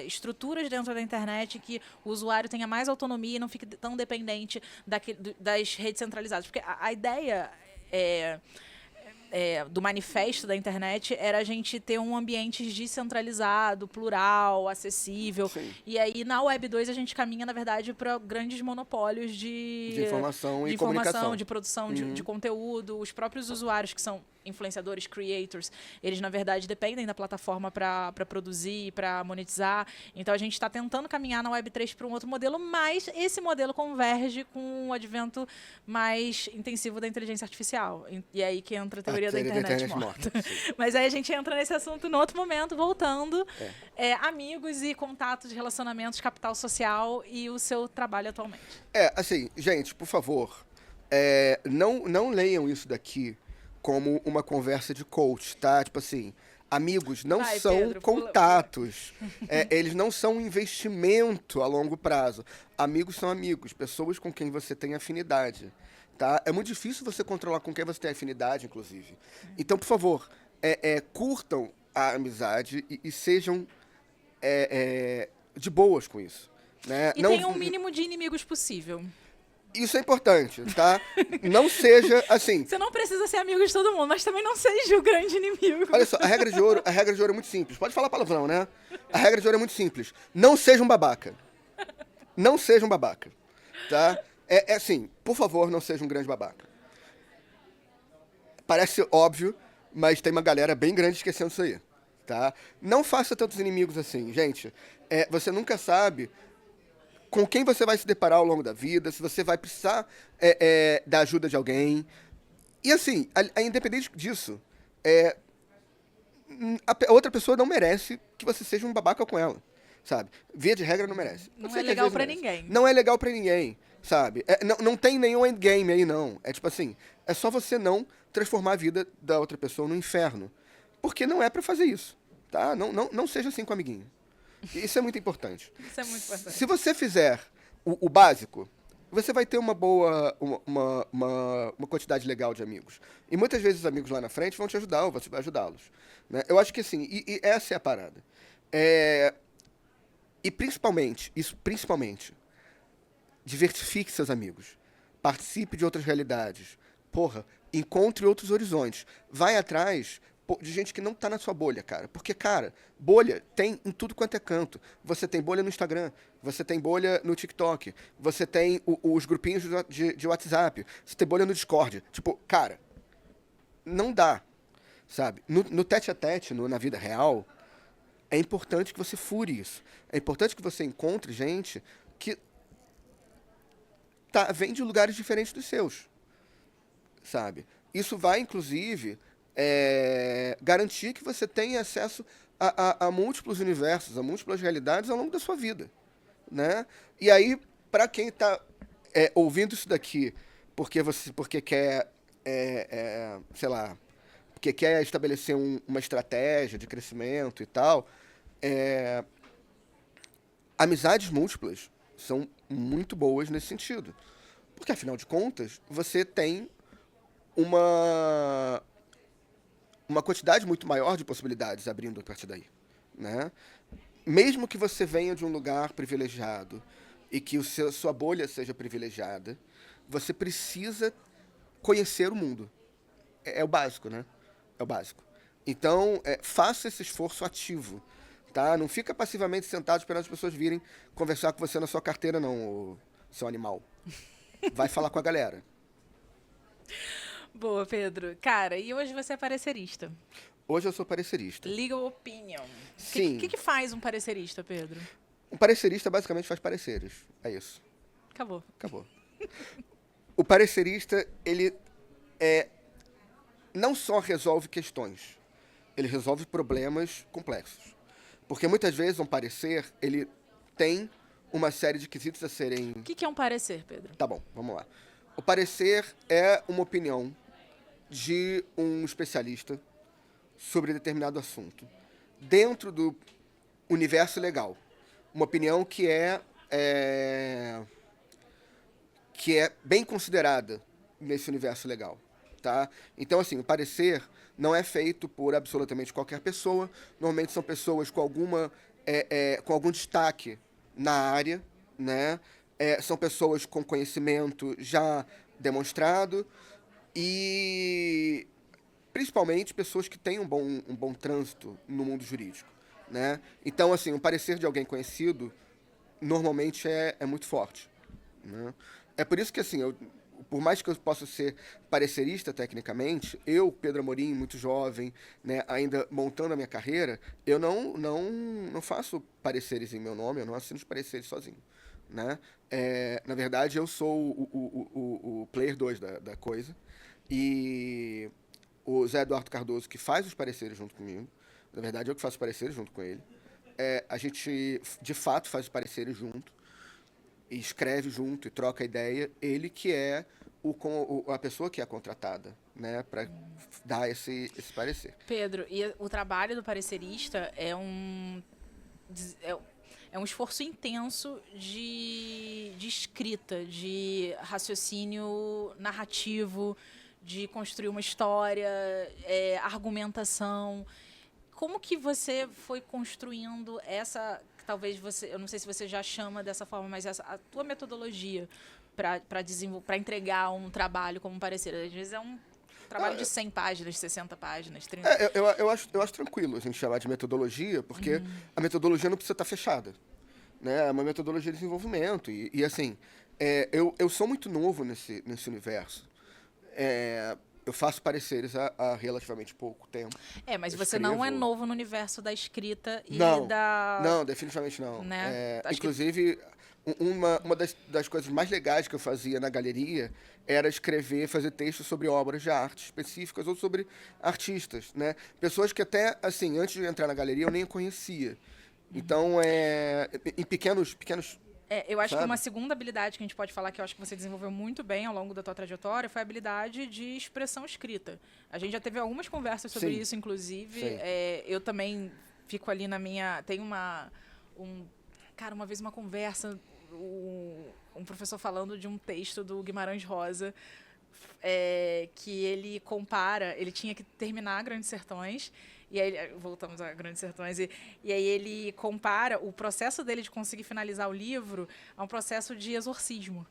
estruturas dentro da internet que o usuário tenha mais autonomia e não fique tão dependente das redes centralizadas. Porque a ideia do manifesto da internet era a gente ter um ambiente descentralizado, plural, acessível. Sim. E aí, na Web 2, a gente caminha, na verdade, para grandes monopólios de informação e informação, comunicação. de produção de conteúdo. Os próprios usuários, que são influenciadores, creators, eles, na verdade, dependem da plataforma para produzir, para monetizar. Então, a gente está tentando caminhar na Web3 para um outro modelo, mas esse modelo converge com o advento mais intensivo da inteligência artificial. E aí que entra a teoria da internet morta. Mas aí a gente entra nesse assunto no outro momento, voltando. Amigos e contatos, relacionamentos, capital social e o seu trabalho atualmente. Assim, gente, por favor, não leiam isso daqui como uma conversa de coach, tá? Tipo assim, amigos não são Pedro, contatos. Eles não são um investimento a longo prazo. Amigos são amigos, pessoas com quem você tem afinidade, tá? É muito difícil você controlar com quem você tem afinidade, inclusive. Então, por favor, curtam a amizade e sejam de boas com isso. Né? E tenham o mínimo de inimigos possível. Isso é importante, tá? Não seja assim. Você não precisa ser amigo de todo mundo, mas também não seja o grande inimigo. Olha só, a regra de ouro é muito simples. Pode falar palavrão, né? A regra de ouro é muito simples. Não seja um babaca. Não seja um babaca, tá? Assim, por favor, não seja um grande babaca. Parece óbvio, mas tem uma galera bem grande esquecendo isso aí, tá? Não faça tantos inimigos assim, gente. Você nunca sabe com quem você vai se deparar ao longo da vida, se você vai precisar da ajuda de alguém. E assim, independente disso, a outra pessoa não merece que você seja um babaca com ela, sabe? Via de regra, não merece. Não é legal pra ninguém. Não é legal pra ninguém, sabe? Não tem nenhum endgame aí, não. É tipo assim, é só você não transformar a vida da outra pessoa no inferno. Porque não é pra fazer isso, tá? Não seja assim com o amiguinho. Isso é muito importante. Isso é muito importante. Se você fizer o básico, você vai ter uma boa, uma quantidade legal de amigos. E muitas vezes os amigos lá na frente vão te ajudar ou você vai ajudá-los. Né? Eu acho que assim, e essa é a parada. E principalmente, diversifique seus amigos. Participe de outras realidades. Porra, encontre outros horizontes. Vai atrás de gente que não tá na sua bolha, cara. Porque, cara, bolha tem em tudo quanto é canto. Você tem bolha no Instagram, você tem bolha no TikTok, você tem os grupinhos de WhatsApp, você tem bolha no Discord. Tipo, cara, não dá, sabe? No tete-a-tete, na vida real, é importante que você fure isso. É importante que você encontre gente que vem de lugares diferentes dos seus, sabe? Isso vai, inclusive, garantir que você tenha acesso a múltiplos universos, a múltiplas realidades ao longo da sua vida, né? E aí, para quem está ouvindo isso daqui porque quer, sei lá, porque quer estabelecer uma estratégia de crescimento e tal, amizades múltiplas são muito boas nesse sentido. Porque, afinal de contas, você tem uma quantidade muito maior de possibilidades abrindo a partir daí, né? Mesmo que você venha de um lugar privilegiado e que sua bolha seja privilegiada, você precisa conhecer o mundo. É o básico, né? É o básico. Então, faça esse esforço ativo, tá? Não fica passivamente sentado esperando as pessoas virem conversar com você na sua carteira, não, seu animal. Vai falar com a galera. Boa, Pedro. Cara, e hoje você é parecerista. Hoje eu sou parecerista. Legal opinion. Sim. O que faz um parecerista, Pedro? Um parecerista basicamente faz pareceres. É isso. Acabou. O parecerista, ele não só resolve questões, ele resolve problemas complexos. Porque muitas vezes um parecer, ele tem uma série de quesitos a serem... O que é um parecer, Pedro? Tá bom, vamos lá. O parecer é uma opinião de um especialista sobre determinado assunto, dentro do universo legal. Uma opinião que é bem considerada nesse universo legal, tá? Então, assim, o parecer não é feito por absolutamente qualquer pessoa. Normalmente são pessoas com algum destaque na área, né? São pessoas com conhecimento já demonstrado e principalmente pessoas que têm um bom trânsito no mundo jurídico, né? Então, assim, o parecer de alguém conhecido normalmente é muito forte, né? É por isso que, assim, por mais que eu possa ser parecerista tecnicamente, eu, Pedro Amorim, muito jovem, né, ainda montando a minha carreira, eu não faço pareceres em meu nome, eu não assino os pareceres sozinho. Né? Na verdade, eu sou o player 2 da coisa. E o Zé Eduardo Cardoso, que faz os pareceres junto comigo, na verdade, eu que faço os pareceres junto com ele. A gente, de fato, faz os pareceres junto, e escreve junto, e troca ideia. Ele que é a pessoa que é contratada, né, para dar esse parecer. Pedro, e o trabalho do parecerista é um esforço intenso de escrita, de raciocínio narrativo, de construir uma história, argumentação. Como que você foi construindo talvez você, eu não sei se você já chama dessa forma, mas a tua metodologia para entregar um trabalho como um parecer? Às vezes é um trabalho de 100 páginas, 60 páginas, 30. Eu acho tranquilo a gente chamar de metodologia, porque a metodologia não precisa estar fechada. Né? É uma metodologia de desenvolvimento. E assim, eu sou muito novo nesse universo. Eu faço pareceres há relativamente pouco tempo. Mas você não é novo no universo da escrita e Não, definitivamente não. Né? Inclusive, uma das coisas mais legais que eu fazia na galeria era fazer textos sobre obras de arte específicas ou sobre artistas, né? Pessoas que até, assim, antes de entrar na galeria eu nem conhecia. Então, em pequenos eu acho sabe? que uma segunda habilidade que a gente pode falar que eu acho que você desenvolveu muito bem ao longo da tua trajetória foi a habilidade de expressão escrita. A gente já teve algumas conversas sobre Sim. isso, inclusive. Sim. Eu também fico ali na minha... Tem uma vez uma conversa, um professor falando de um texto do Guimarães Rosa, que ele compara... Ele tinha que terminar Grandes Sertões. E aí, voltamos a Grandes Sertões, e aí ele compara o processo dele de conseguir finalizar o livro a um processo de exorcismo,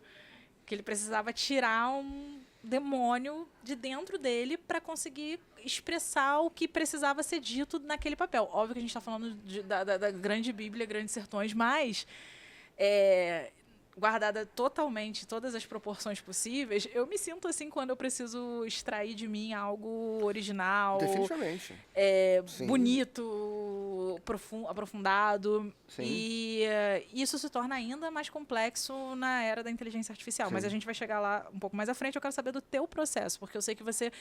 que ele precisava tirar um demônio de dentro dele para conseguir expressar o que precisava ser dito naquele papel. Óbvio que a gente está falando da grande Bíblia, Grandes Sertões, mas... guardada totalmente todas as proporções possíveis, eu me sinto assim quando eu preciso extrair de mim algo original, definitivamente. Bonito, aprofundado. Sim. E isso se torna ainda mais complexo na era da inteligência artificial. Sim. Mas a gente vai chegar lá um pouco mais à frente. Eu quero saber do teu processo, porque eu sei que você,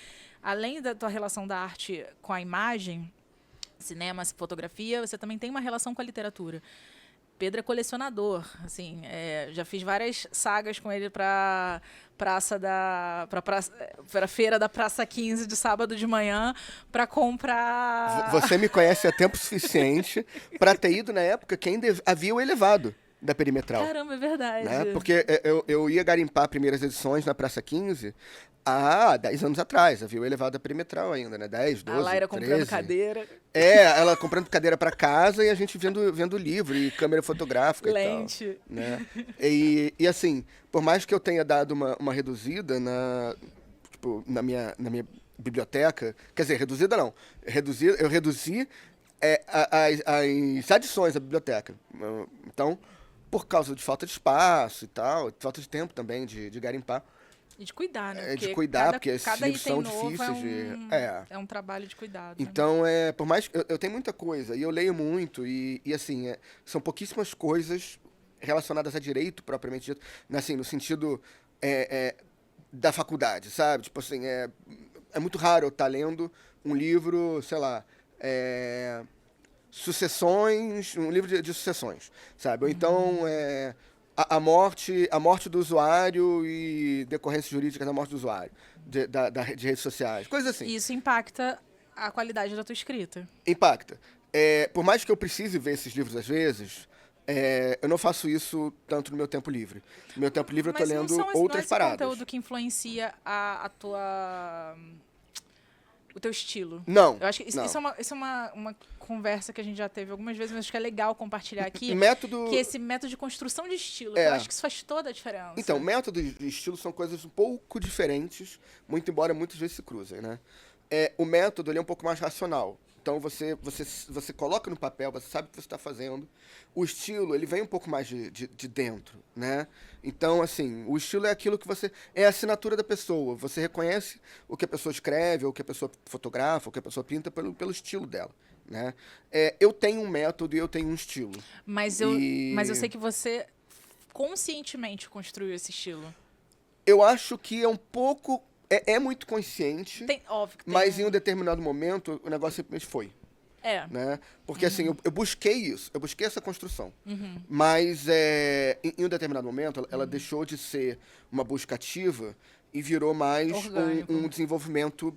além da tua relação da arte com a imagem, cinema, fotografia, você também tem uma relação com a literatura. Pedro é colecionador, assim, já fiz várias sagas com ele para feira da Praça 15 de sábado de manhã para comprar. Você me conhece há tempo suficiente para ter ido na época que ainda havia o elevado da Perimetral. Caramba, é verdade. Né? Porque eu ia garimpar primeiras edições na Praça 15 há 10 anos atrás. Havia o elevado da Perimetral ainda, né? 10, 12, A Laira 13. comprando cadeira. Ela comprando cadeira para casa e a gente vendo livro e câmera fotográfica Lente. e tal. Né? E assim, por mais que eu tenha dado uma reduzida na minha biblioteca, quer dizer, reduzida não, eu reduzi as adições à biblioteca. Então, por causa de falta de espaço e tal, falta de tempo também de garimpar. E de cuidar, né? De cuidar, porque esses cada livros são item novo difíceis é um trabalho de cuidado. Então, por mais que eu tenho muita coisa, e eu leio muito, e assim, são pouquíssimas coisas relacionadas a direito, propriamente dito, assim, no sentido da faculdade, sabe? Tipo assim, é muito raro eu estar lendo um livro, sei lá, sucessões, um livro de sucessões, sabe? Ou então, a morte do usuário e decorrências jurídicas da morte do usuário, de redes sociais, coisas assim. Isso impacta a qualidade da tua escrita. Impacta. Por mais que eu precise ver esses livros às vezes, eu não faço isso tanto no meu tempo livre. No meu tempo livre eu tô lendo outras paradas. Mas não é esse conteúdo que influencia o teu estilo? Não. Eu acho que isso é uma conversa que a gente já teve algumas vezes, mas acho que é legal compartilhar aqui. Que esse método de construção de estilo. Eu acho que isso faz toda a diferença. Então, método e estilo são coisas um pouco diferentes, muito embora muitas vezes se cruzem, né? O método ele é um pouco mais racional. Então você coloca no papel, você sabe o que você está fazendo. O estilo, ele vem um pouco mais de dentro, né? Então, assim, o estilo é aquilo que você... É a assinatura da pessoa. Você reconhece o que a pessoa escreve, ou o que a pessoa fotografa, ou o que a pessoa pinta pelo estilo dela, né? Eu tenho um método e eu tenho um estilo. Mas eu sei que você conscientemente construiu esse estilo. Eu acho que é um pouco... É muito consciente, Óbvio que tem mas em um determinado momento o negócio simplesmente foi. Né? Porque assim, eu busquei isso, eu busquei essa construção. Mas em um determinado momento ela deixou de ser uma busca ativa e virou mais um desenvolvimento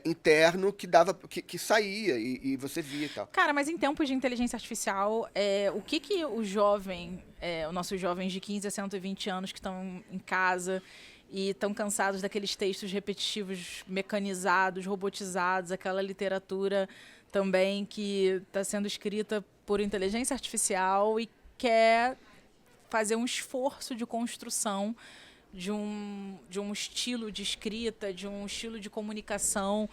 interno que saía e você via e tal. Cara, mas em tempos de inteligência artificial, o que os nossos jovens de 15 a 120 anos que estão em casa e estão cansados daqueles textos repetitivos, mecanizados, robotizados, aquela literatura também que está sendo escrita por inteligência artificial e quer fazer um esforço de construção de um estilo de escrita, de um estilo de comunicação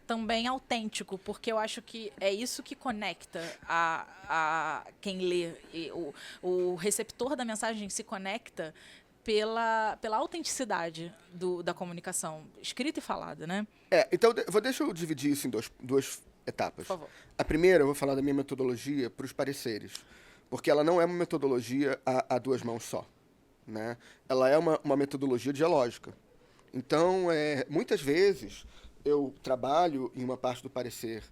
também autêntico, porque eu acho que é isso que conecta a quem lê. E o receptor da mensagem se conecta pela autenticidade da comunicação, escrita e falada, né? Então, deixa eu dividir isso em duas etapas. Por favor. A primeira, eu vou falar da minha metodologia para os pareceres, porque ela não é uma metodologia a duas mãos só, né? Ela é uma metodologia dialógica. Então, muitas vezes, eu trabalho em uma parte do parecer,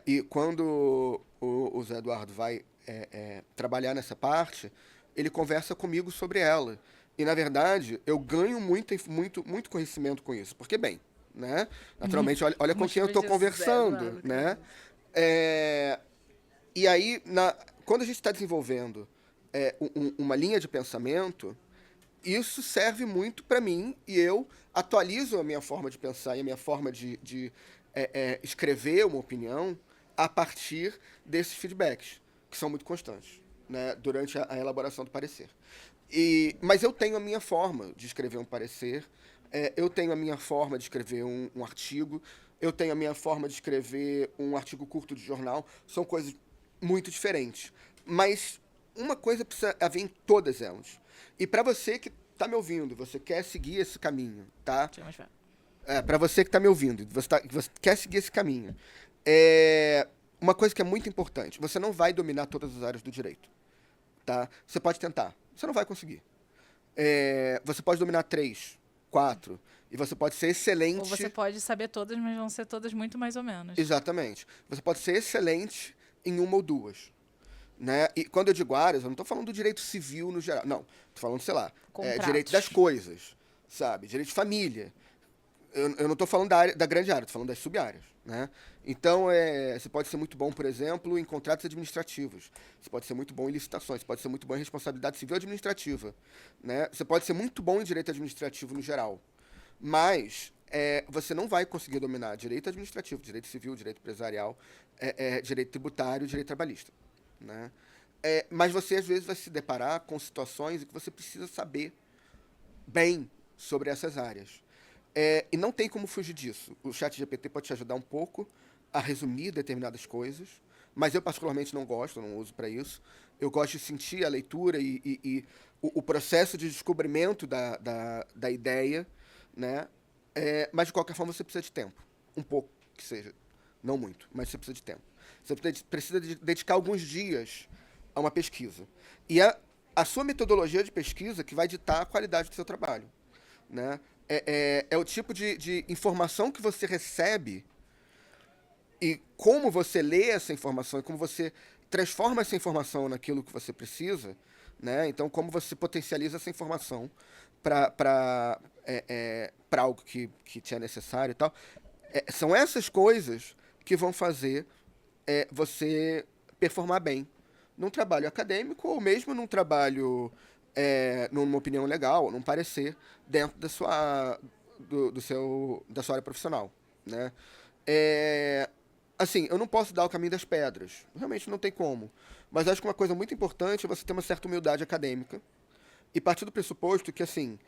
e quando o Zé Eduardo vai trabalhar nessa parte, ele conversa comigo sobre ela. E, na verdade, eu ganho muito conhecimento com isso. Porque, bem, né? Naturalmente, olha com quem eu estou conversando, né? E aí, quando a gente está desenvolvendo uma linha de pensamento, isso serve muito para mim e eu atualizo a minha forma de pensar e a minha forma de escrever uma opinião a partir desses feedbacks, que são muito constantes, né, durante a elaboração do parecer. Mas eu tenho a minha forma de escrever um parecer, eu tenho a minha forma de escrever um artigo, eu tenho a minha forma de escrever um artigo curto de jornal, são coisas muito diferentes. Mas uma coisa precisa haver em todas elas. E para você que está me ouvindo, você quer seguir esse caminho, tá? Para você que está me ouvindo, você quer seguir esse caminho, uma coisa que é muito importante, você não vai dominar todas as áreas do direito, tá? Você pode tentar, você não vai conseguir. Você pode dominar 3, 4, e você pode ser excelente... Ou você pode saber todas, mas vão ser todas muito mais ou menos. Exatamente. Você pode ser excelente em uma ou duas. Né? E quando eu digo áreas, eu não estou falando do direito civil no geral. Não, estou falando, sei lá, direito das coisas, sabe? Direito de família. Eu não estou falando da grande área, estou falando das sub-áreas. Né? Então, você pode ser muito bom, por exemplo, em contratos administrativos. Você pode ser muito bom em licitações. Você pode ser muito bom em responsabilidade civil administrativa. Né? Você pode ser muito bom em direito administrativo no geral. Mas você não vai conseguir dominar direito administrativo, direito civil, direito empresarial, direito tributário, direito trabalhista. Né? Mas você, às vezes, vai se deparar com situações em que você precisa saber bem sobre essas áreas. E não tem como fugir disso. O ChatGPT pode te ajudar um pouco a resumir determinadas coisas, mas eu, particularmente, não gosto, não uso para isso. Eu gosto de sentir a leitura e o processo de descobrimento da ideia, né? Mas, de qualquer forma, você precisa de tempo. Um pouco, que seja. Não muito, mas você precisa de tempo. Você precisa dedicar alguns dias a uma pesquisa. E a sua metodologia de pesquisa que vai ditar a qualidade do seu trabalho. Né? É o tipo de informação que você recebe e como você lê essa informação e como você transforma essa informação naquilo que você precisa. Né? Então, como você potencializa essa informação para algo que te é necessário e tal. São essas coisas que vão fazer você performar bem num trabalho acadêmico ou mesmo num trabalho, numa opinião legal, num parecer dentro da sua área profissional. Né? Assim, eu não posso dar o caminho das pedras. Realmente não tem como. Mas acho que uma coisa muito importante é você ter uma certa humildade acadêmica e partir do pressuposto que, assim,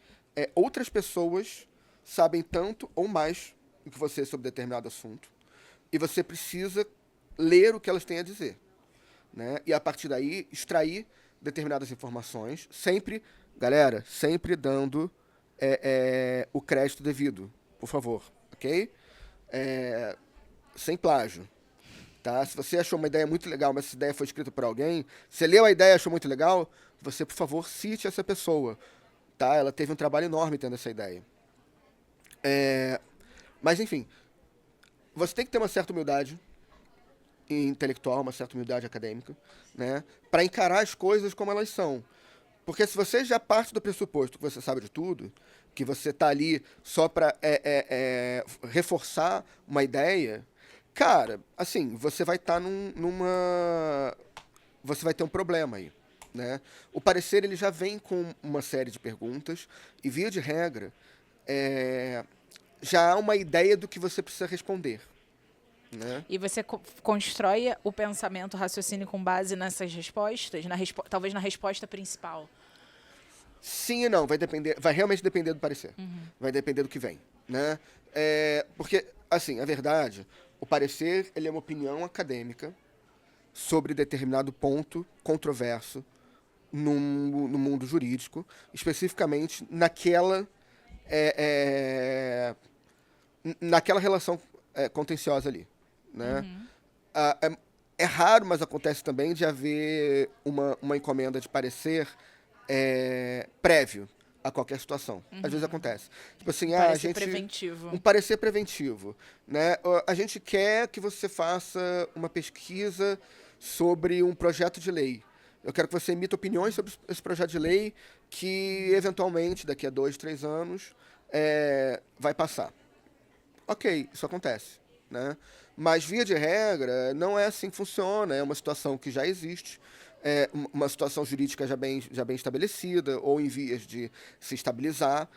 outras pessoas sabem tanto ou mais do que você sobre determinado assunto. e você precisa ler o que elas têm a dizer, né? E a partir daí extrair determinadas informações, sempre, galera, sempre dando o crédito devido, por favor, ok? Sem plágio, tá? Se você achou uma ideia muito legal, mas essa ideia foi escrita por alguém, você leu a ideia e achou muito legal, você, por favor, cite essa pessoa, tá? Ela teve um trabalho enorme tendo essa ideia. Mas, enfim, você tem que ter uma certa humildade intelectual, uma certa humildade acadêmica, né? Para encarar as coisas como elas são. Porque se você já parte do pressuposto que você sabe de tudo, que você tá ali só para reforçar uma ideia, cara, assim, você vai estar você vai ter um problema aí, né? O parecer ele já vem com uma série de perguntas e, via de regra, já há uma ideia do que você precisa responder, né? E você constrói o pensamento, o raciocínio com base nessas respostas, talvez na resposta principal. Sim e não, vai realmente depender do parecer. Vai depender do que vem, né? Porque, assim, a verdade, o parecer ele é uma opinião acadêmica sobre determinado ponto controverso no mundo jurídico, especificamente naquela relação contenciosa ali, né? É raro, mas acontece também de haver uma encomenda de parecer prévio a qualquer situação. Às vezes acontece. Tipo assim, Parecer preventivo. um parecer preventivo, né? A gente quer que você faça uma pesquisa sobre um projeto de lei. Eu quero que você emita opiniões sobre esse projeto de lei que, eventualmente, daqui a 2, 3 anos, vai passar. Ok, isso acontece, né? Mas, via de regra, não é assim que funciona. É uma situação que já existe, uma situação jurídica já bem estabelecida ou em vias de se estabilizar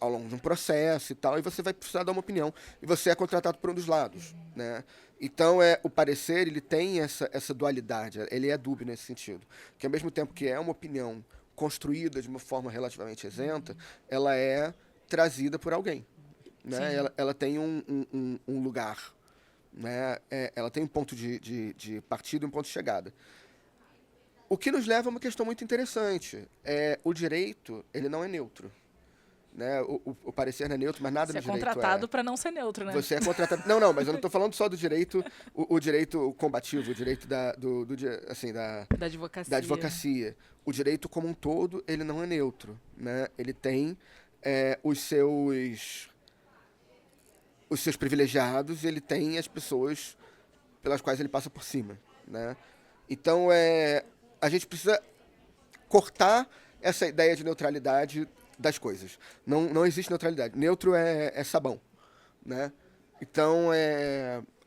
ao longo de um processo e tal, e você vai precisar dar uma opinião. E você é contratado por um dos lados, né? Então, o parecer ele tem essa dualidade, ele é dúbio nesse sentido. Que, ao mesmo tempo que é uma opinião construída de uma forma relativamente isenta, ela é trazida por alguém, né? Ela tem um lugar, né? Ela tem um ponto de partida e um ponto de chegada. O que nos leva a uma questão muito interessante. O direito, ele não é neutro, né? O parecer não é neutro, mas nada Você no direito contratado para não ser neutro, né? Você é contratado... Não, mas eu não estou falando só do direito, o direito combativo, o direito da advocacia. O direito como um todo, ele não é neutro, né? Ele tem os seus privilegiados, ele tem as pessoas pelas quais ele passa por cima, né? Então, a gente precisa cortar essa ideia de neutralidade das coisas. Não existe neutralidade. Neutro é sabão, né? Então,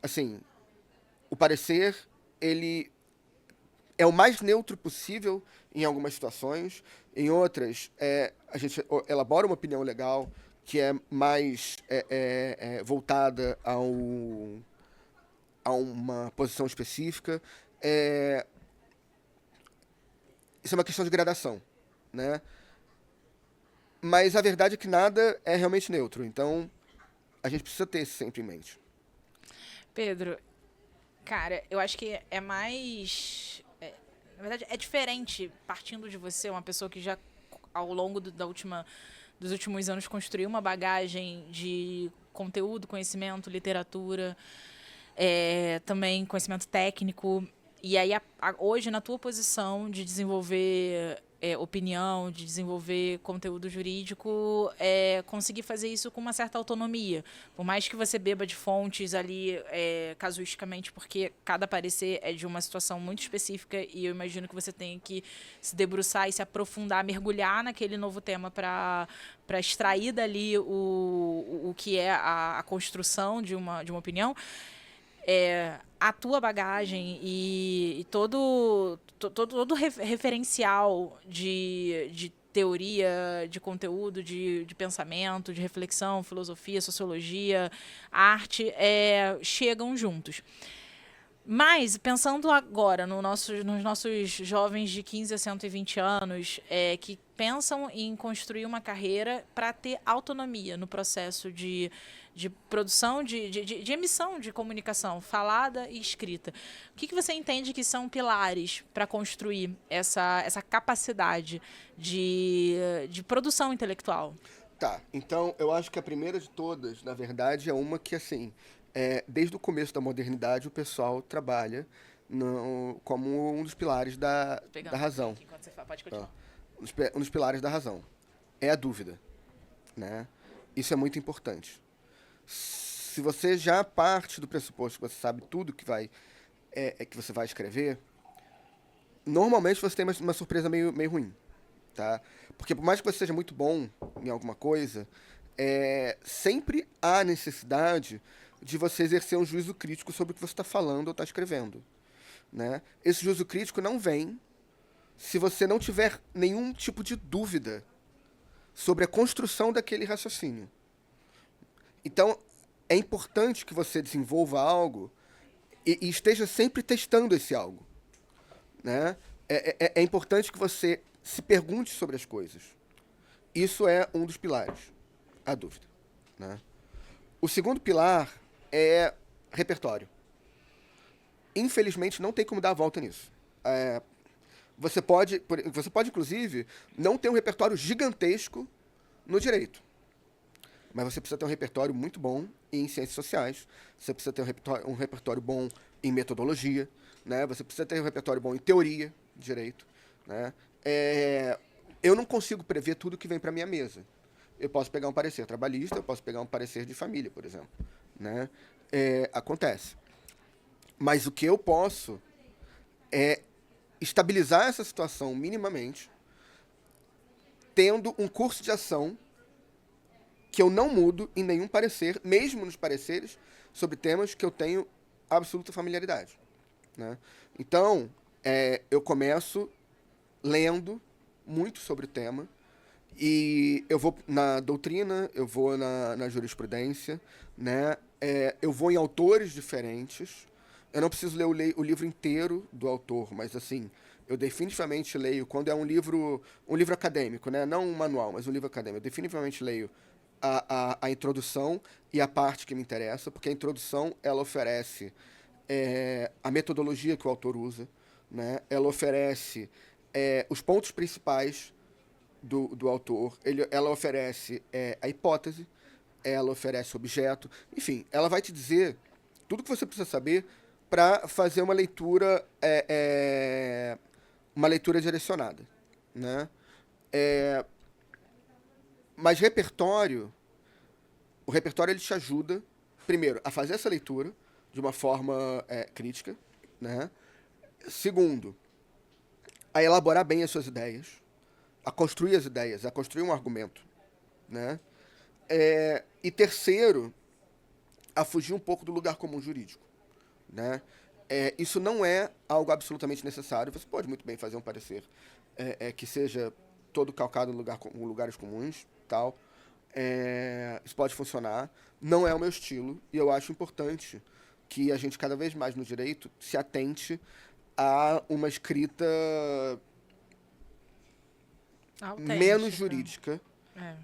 assim, o parecer, ele é o mais neutro possível em algumas situações. Em outras, a gente elabora uma opinião legal que é mais voltada a uma posição específica. Isso é uma questão de gradação, né? Mas a verdade é que nada é realmente neutro. Então, a gente precisa ter isso sempre em mente. Pedro, cara, eu acho que é mais... na verdade, é diferente, partindo de você, uma pessoa que já, ao longo dos últimos anos, construiu uma bagagem de conteúdo, conhecimento, literatura, também conhecimento técnico. E aí, hoje, na tua posição de desenvolver opinião, de desenvolver conteúdo jurídico, conseguir fazer isso com uma certa autonomia. Por mais que você beba de fontes ali, casuisticamente, porque cada parecer é de uma situação muito específica e eu imagino que você tem que se debruçar e se aprofundar, mergulhar naquele novo tema para extrair dali o que é a construção de uma opinião. A tua bagagem e todo referencial de teoria, de conteúdo, de pensamento, de reflexão, filosofia, sociologia, arte, chegam juntos. Mas, pensando agora nos nossos jovens de 15 a 120 anos, que pensam em construir uma carreira para ter autonomia no processo de de produção, de emissão de comunicação falada e escrita. O que você entende que são pilares para construir essa capacidade de produção intelectual? Tá, então eu acho que a primeira de todas, na verdade, é uma que, assim, desde o começo da modernidade o pessoal trabalha como um dos pilares da razão. Aqui, enquanto você fala, pode continuar. Um dos pilares da razão. É a dúvida, né? Isso é muito importante. Se você já parte do pressuposto que você sabe tudo que você vai escrever, normalmente você tem uma surpresa meio ruim, tá? Porque por mais que você seja muito bom em alguma coisa, sempre há necessidade de você exercer um juízo crítico sobre o que você está falando ou está escrevendo, né? Esse juízo crítico não vem se você não tiver nenhum tipo de dúvida sobre a construção daquele raciocínio. Então, é importante que você desenvolva algo e esteja sempre testando esse algo, né? É importante que você se pergunte sobre as coisas. Isso é um dos pilares, a dúvida, né? O segundo pilar é repertório. Infelizmente, não tem como dar a volta nisso. Você pode, inclusive, não ter um repertório gigantesco no direito. Mas você precisa ter um repertório muito bom em ciências sociais. Você precisa ter um repertório bom em metodologia, né? Você precisa ter um repertório bom em teoria de direito, né? Eu não consigo prever tudo que vem para minha mesa. Eu posso pegar um parecer trabalhista, eu posso pegar um parecer de família, por exemplo, né? Acontece. Mas o que eu posso é estabilizar essa situação minimamente, tendo um curso de ação que eu não mudo em nenhum parecer, mesmo nos pareceres sobre temas que eu tenho absoluta familiaridade, né? Então, eu começo lendo muito sobre o tema, e eu vou na doutrina, eu vou na jurisprudência, né? Eu vou em autores diferentes. Eu não preciso ler o livro inteiro do autor, mas assim, eu definitivamente leio, quando é um livro acadêmico, né? Não um manual, mas um livro acadêmico, eu definitivamente leio a introdução e a parte que me interessa, porque a introdução, ela oferece a metodologia que o autor usa, né? Ela oferece os pontos principais do autor, ela oferece a hipótese, ela oferece o objeto, enfim, ela vai te dizer tudo que você precisa saber para fazer uma leitura direcionada, né? Mas o repertório ele te ajuda, primeiro, a fazer essa leitura de uma forma crítica, né? Segundo, a elaborar bem as suas ideias, a construir as ideias, a construir um argumento, né? E terceiro, a fugir um pouco do lugar comum jurídico, né? Isso não é algo absolutamente necessário. Você pode muito bem fazer um parecer que seja todo calcado em lugares comuns, tal. Isso pode funcionar. Não é o meu estilo, e eu acho importante que a gente cada vez mais no direito se atente a uma escrita Autêntica. menos jurídica,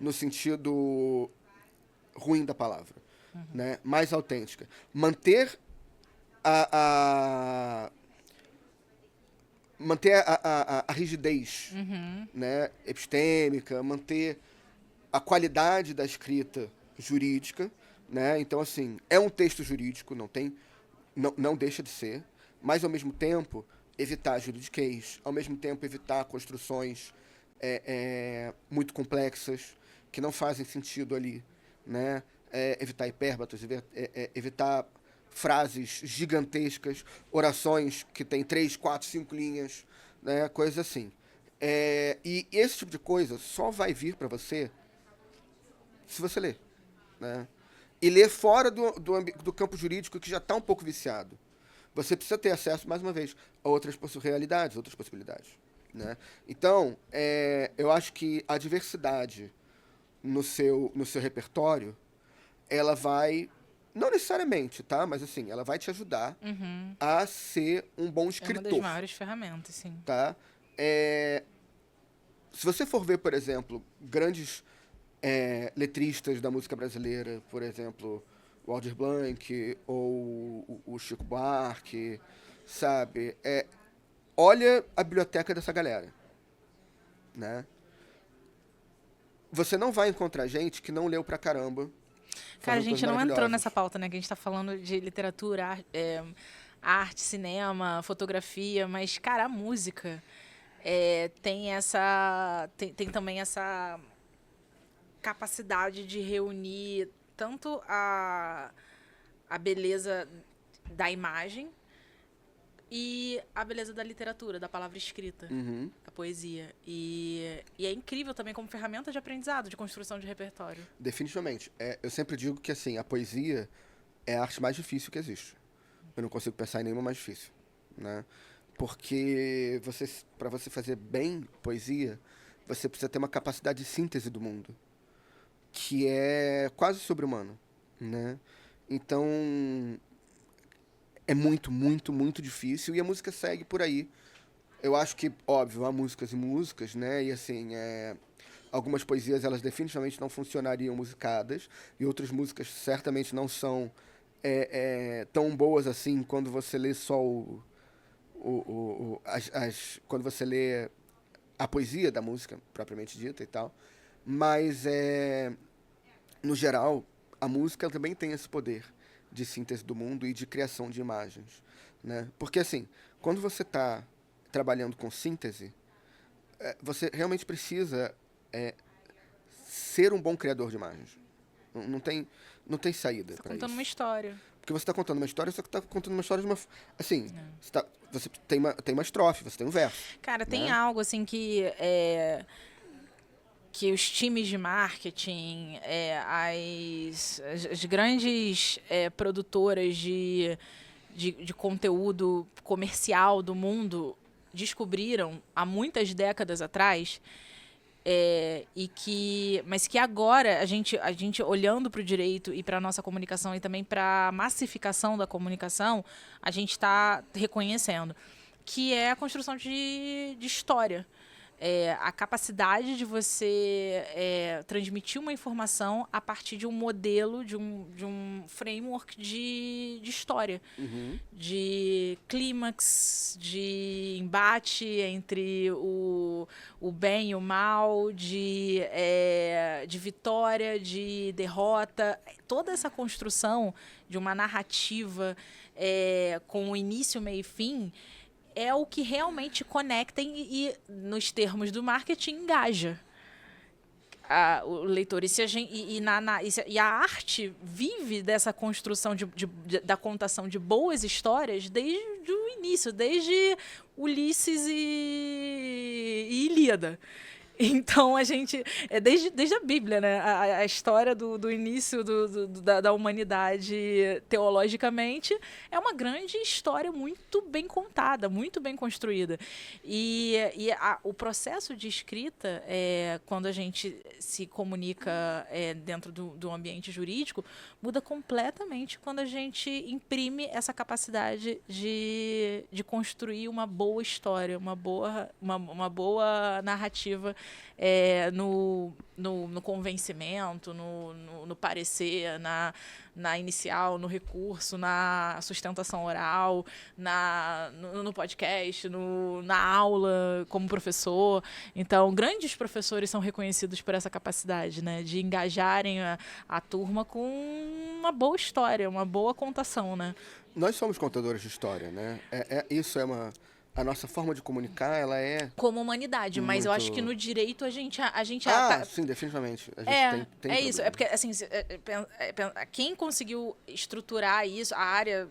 no sentido ruim da palavra, né? Mais autêntica. Manter a rigidez, né, epistêmica, manter a qualidade da escrita jurídica, né? Então, assim, é um texto jurídico, não deixa de ser, mas, ao mesmo tempo, evitar juridiquês, ao mesmo tempo, evitar construções muito complexas, que não fazem sentido ali, né? Evitar hipérbatos, evitar frases gigantescas, orações que tem 3, 4, 5 linhas, né? Coisas assim. E esse tipo de coisa só vai vir para você se você ler, né? E ler fora do campo jurídico, que já está um pouco viciado. Você precisa ter acesso, mais uma vez, a outras realidades, outras possibilidades, né? Então, eu acho que a diversidade no seu repertório, ela vai, não necessariamente, tá? Mas assim, ela vai te ajudar a ser um bom escritor. É uma das maiores ferramentas, sim. Tá? Se você for ver, por exemplo, grandes letristas da música brasileira, por exemplo, o Aldir Blanc ou o Chico Buarque, sabe? Olha a biblioteca dessa galera, né? Você não vai encontrar gente que não leu pra caramba. Cara, a fazendo gente coisas não entrou maravilhosas. nessa pauta, né? Que a gente tá falando de literatura, arte, cinema, fotografia, mas, cara, a música tem também essa capacidade de reunir tanto a beleza da imagem e a beleza da literatura, da palavra escrita, Uhum. da poesia. E é incrível também como ferramenta de aprendizado, de construção de repertório. Definitivamente. Eu sempre digo que assim, a poesia é a arte mais difícil que existe. Eu não consigo pensar em nenhuma mais difícil, né? Porque para você fazer bem poesia, você precisa ter uma capacidade de síntese do mundo, que é quase sobre-humana, né? Então, é muito, muito, muito difícil e a música segue por aí. Eu acho que, óbvio, há músicas e músicas, né? E assim, algumas poesias elas definitivamente não funcionariam musicadas e outras músicas certamente não são tão boas assim quando você lê só quando você lê a poesia da música propriamente dita e tal. Mas no geral, a música também tem esse poder de síntese do mundo e de criação de imagens, né? Porque assim, quando você está trabalhando com síntese, você realmente precisa ser um bom criador de imagens. Não tem saída Você tá para contando isso. uma história. Porque você está contando uma história, só que está contando uma história de uma... Assim, você tem uma estrofe, você tem um verso. Cara, tem Né? algo assim que os times de marketing, as grandes produtoras de conteúdo comercial do mundo descobriram há muitas décadas atrás, mas que agora a gente olhando para o direito e para a nossa comunicação e também para a massificação da comunicação, a gente está reconhecendo, que é a construção de história. A capacidade de você transmitir uma informação a partir de um modelo, de um framework de história, Uhum. de clímax, de embate entre o bem e o mal, de vitória, de derrota. Toda essa construção de uma narrativa com o início, meio e fim é o que realmente conecta e nos termos do marketing, engaja o leitor. E a arte vive dessa construção da contação de boas histórias desde o início, desde Ulisses e Ilíada. Então, a gente... desde a Bíblia, né? A história do início da humanidade, teologicamente, é uma grande história muito bem contada, muito bem construída. O processo de escrita, quando a gente se comunica dentro do ambiente jurídico, muda completamente quando a gente imprime essa capacidade de construir uma boa história, uma boa narrativa no convencimento, no parecer, na inicial, no recurso, na sustentação oral, no podcast, na aula como professor. Então, grandes professores são reconhecidos por essa capacidade, né, de engajarem a turma com uma boa história, uma boa contação, né? Nós somos contadores de história, né? Isso é uma... A nossa forma de comunicar, ela é... Como humanidade, mas eu acho que no direito a gente sim, definitivamente. A gente tem isso. problema. É porque, assim, quem conseguiu estruturar isso, a área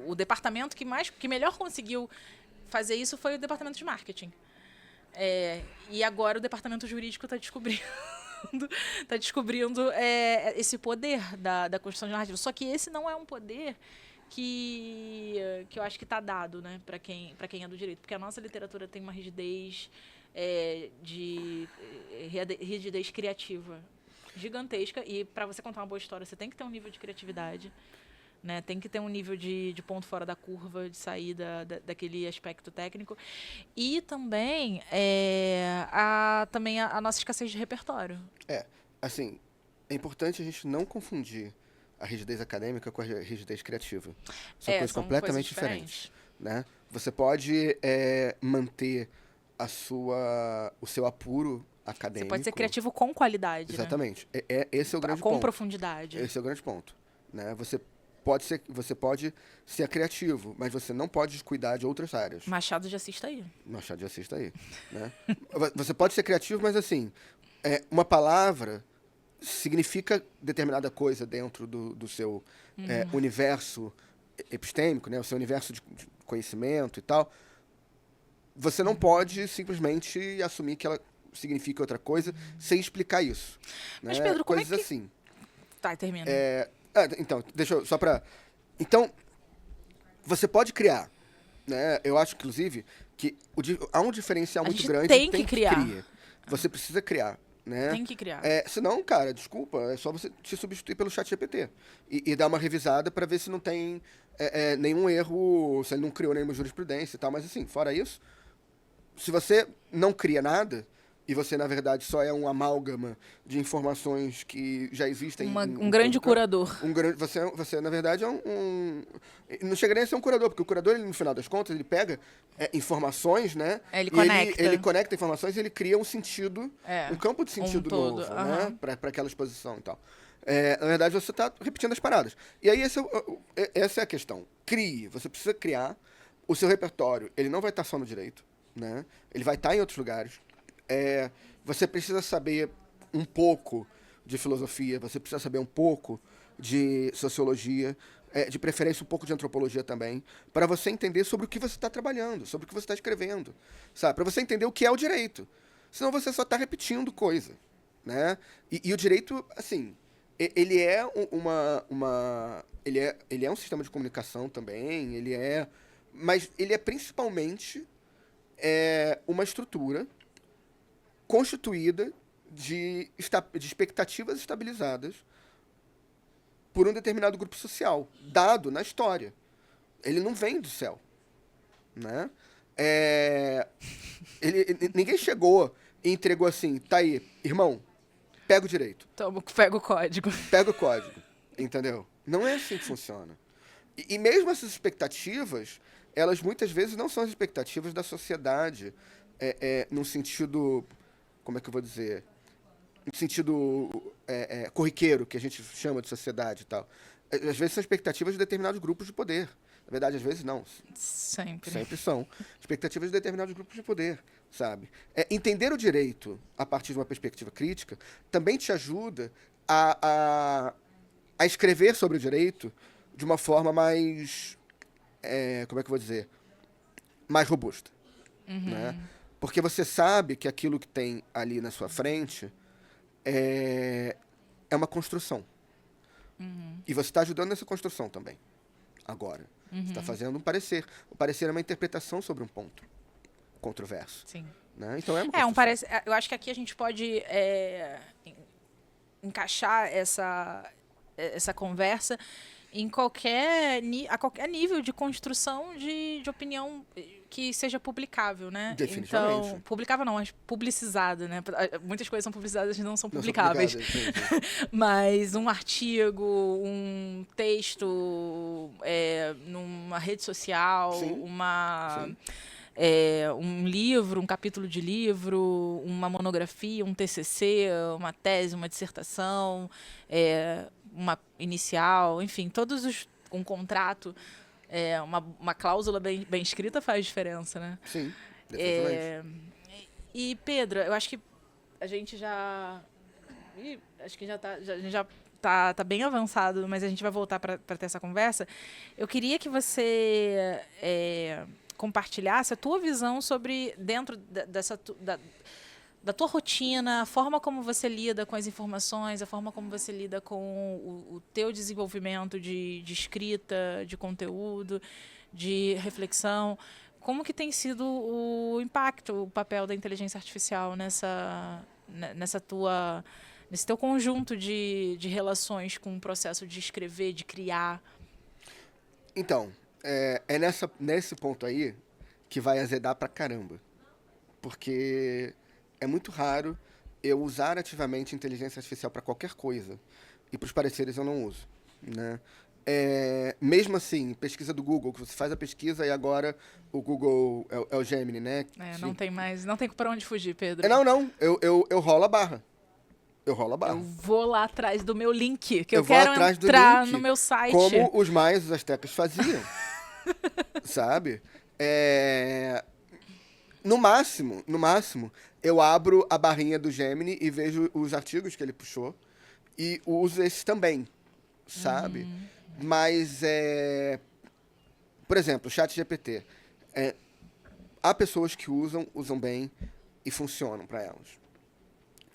o departamento que melhor conseguiu fazer isso foi o departamento de marketing. E agora o departamento jurídico está descobrindo esse poder da construção de narrativa. Só que esse não é um poder que eu acho que está dado, né, para quem é do direito, porque a nossa literatura tem uma rigidez rigidez criativa gigantesca, e para você contar uma boa história você tem que ter um nível de criatividade, né? Tem que ter um nível de ponto fora da curva, de saída daquele aspecto técnico. E também, também a nossa escassez de repertório. Assim, é importante a gente não confundir a rigidez acadêmica com a rigidez criativa. São coisas são completamente coisas diferentes. né? Você pode manter o seu apuro acadêmico. Você pode ser criativo com qualidade, Exatamente. Esse é o grande com ponto. profundidade. Esse é o grande ponto. Né? Você pode ser criativo, mas você não pode descuidar de outras áreas. Machado de Assis está aí. Machado de Assis está aí. Né? Você pode ser criativo, mas assim, uma palavra significa determinada coisa dentro do seu universo epistêmico, né? O seu universo de conhecimento e tal. Você não pode simplesmente assumir que ela significa outra coisa sem explicar isso. Mas, né? Pedro, como coisas assim. Tá, termina. Então, deixa eu só para. Então, você pode criar, né? Eu acho, inclusive, que há um diferencial muito grande. Tem que criar. Você precisa criar, né? Tem que criar. Senão, cara, desculpa, é só você se substituir pelo ChatGPT e dar uma revisada para ver se não tem nenhum erro, se ele não criou nenhuma jurisprudência e tal. Mas assim, fora isso, se você não cria nada e você, na verdade, só é um amálgama de informações que já existem... Um grande curador. Você, na verdade, não chega nem a ser um curador, porque o curador, ele, no final das contas, ele pega informações, né? Ele conecta. Ele conecta informações e ele cria um sentido, um campo de sentido novo, todo. né? Para aquela exposição e tal. Na verdade, você está repetindo as paradas. E aí, essa é a questão. Crie. Você precisa criar. O seu repertório, ele não vai estar só no direito, né? Ele vai estar em outros lugares. Você precisa saber um pouco de filosofia, você precisa saber um pouco de sociologia, de preferência um pouco de antropologia também, para você entender sobre o que você está trabalhando, sobre o que você está escrevendo, sabe? Para você entender o que é o direito. Senão você só está repetindo coisa, né? E o direito, assim, ele é ele é um sistema de comunicação também, mas ele é principalmente uma estrutura constituída de expectativas estabilizadas por um determinado grupo social, dado na história. Ele não vem do céu. Né? Ninguém chegou e entregou assim, tá aí, irmão, pega o direito. Pega o código. Pega o código, entendeu? Não é assim que funciona. E mesmo essas expectativas, elas muitas vezes não são as expectativas da sociedade, num sentido... Como é que eu vou dizer? No sentido corriqueiro, que a gente chama de sociedade e tal. Às vezes são expectativas de determinados grupos de poder. Na verdade, às vezes não. Sempre. Sempre são. Expectativas de determinados grupos de poder, sabe? Entender o direito a partir de uma perspectiva crítica também te ajuda a escrever sobre o direito de uma forma mais... como é que eu vou dizer? Mais robusta. Né? Porque você sabe que aquilo que tem ali na sua frente é uma construção. E você está ajudando nessa construção também. Agora. Você está fazendo um parecer. O parecer é uma interpretação sobre um ponto controverso. Sim. Né? Então um parecer. Eu acho que aqui a gente pode encaixar essa conversa em a qualquer nível de construção de opinião que seja publicável, né? Definitivamente. Então, publicável não, mas publicizada, né? Muitas coisas são publicizadas e não são publicáveis. Sim. Mas um artigo, um texto numa rede social, Sim. Um livro, um capítulo de livro, uma monografia, um TCC, uma tese, uma dissertação, uma inicial, enfim, um contrato, uma cláusula bem escrita faz diferença, né? Sim, definitivamente. E, Pedro, eu acho que a gente já... acho que já tá bem avançado, mas a gente vai voltar para ter essa conversa. Eu queria que você compartilhasse a tua visão sobre, dentro da tua rotina, a forma como você lida com as informações, a forma como você lida com o teu desenvolvimento de escrita, de conteúdo, de reflexão. Como que tem sido o impacto, o papel da inteligência artificial nesse teu conjunto de relações com o processo de escrever, de criar? Então, nesse ponto aí que vai azedar pra caramba. Porque é muito raro eu usar ativamente inteligência artificial para qualquer coisa. E para os pareceres eu não uso, né? Mesmo assim, pesquisa do Google, que você faz a pesquisa e agora o Google é o Gemini, né? Não tem mais, não tem pra onde fugir, Pedro. Não, eu rolo a barra. Eu rolo a barra. Eu vou lá atrás do meu link, que eu vou quero atrás do entrar link, no meu site. como os maias e os astecas faziam, sabe? No máximo, eu abro a barrinha do Gemini e vejo os artigos que ele puxou e uso esses também, sabe? Mas, por exemplo, o ChatGPT. Há pessoas que usam bem e funcionam para elas.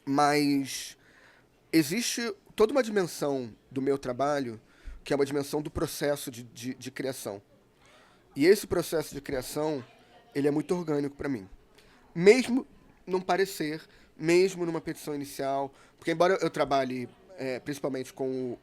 Mas existe toda uma dimensão do meu trabalho que é uma dimensão do processo de criação. E esse processo de criação, ele é muito orgânico para mim. Mesmo num parecer, mesmo numa petição inicial, porque embora eu trabalhe principalmente com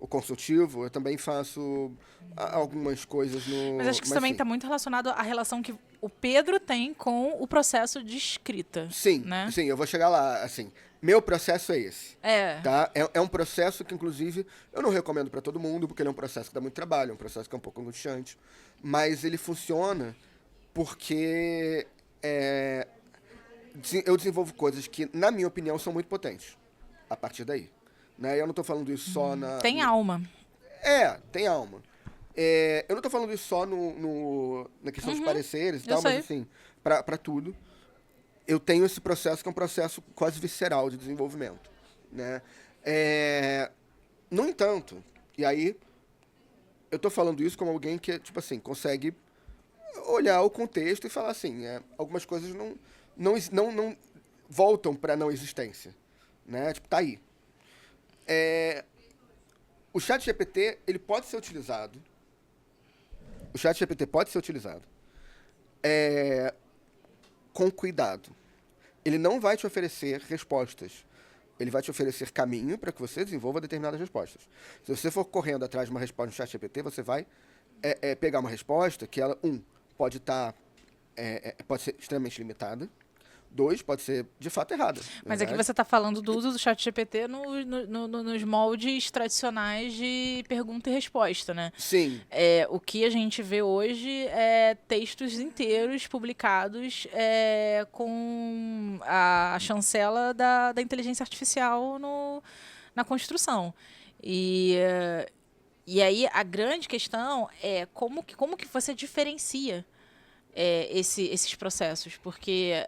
o consultivo, eu também faço algumas coisas no... Mas acho que isso também está muito relacionado à relação que o Pedro tem com o processo de escrita. Sim, né? Sim, eu vou chegar lá, assim. Meu processo é esse. Tá? É um processo que, inclusive, eu não recomendo para todo mundo, porque ele é um processo que dá muito trabalho, é um processo que é um pouco angustiante. Mas ele funciona porque eu desenvolvo coisas que, na minha opinião, são muito potentes. A partir daí. Né? Eu não estou falando isso só na... Tem alma. Tem alma. Eu não estou falando isso só na questão dos pareceres e tal, mas assim, para tudo. Eu tenho esse processo que é um processo quase visceral de desenvolvimento. Né? No entanto, e aí, eu estou falando isso como alguém que, tipo assim, consegue olhar o contexto e falar assim, algumas coisas não voltam para a não existência. Né? Tipo, tá aí. O ChatGPT, ele pode ser utilizado. O ChatGPT pode ser utilizado com cuidado. Ele não vai te oferecer respostas. Ele vai te oferecer caminho para que você desenvolva determinadas respostas. Se você for correndo atrás de uma resposta no ChatGPT, você vai pegar uma resposta que ela, pode ser extremamente limitada. 2, pode ser de fato errada. Mas aqui você está falando do uso do ChatGPT nos moldes tradicionais de pergunta e resposta, né? Sim. O que a gente vê hoje é textos inteiros publicados com a chancela da inteligência artificial na construção. E aí a grande questão é como que você diferencia esses processos, porque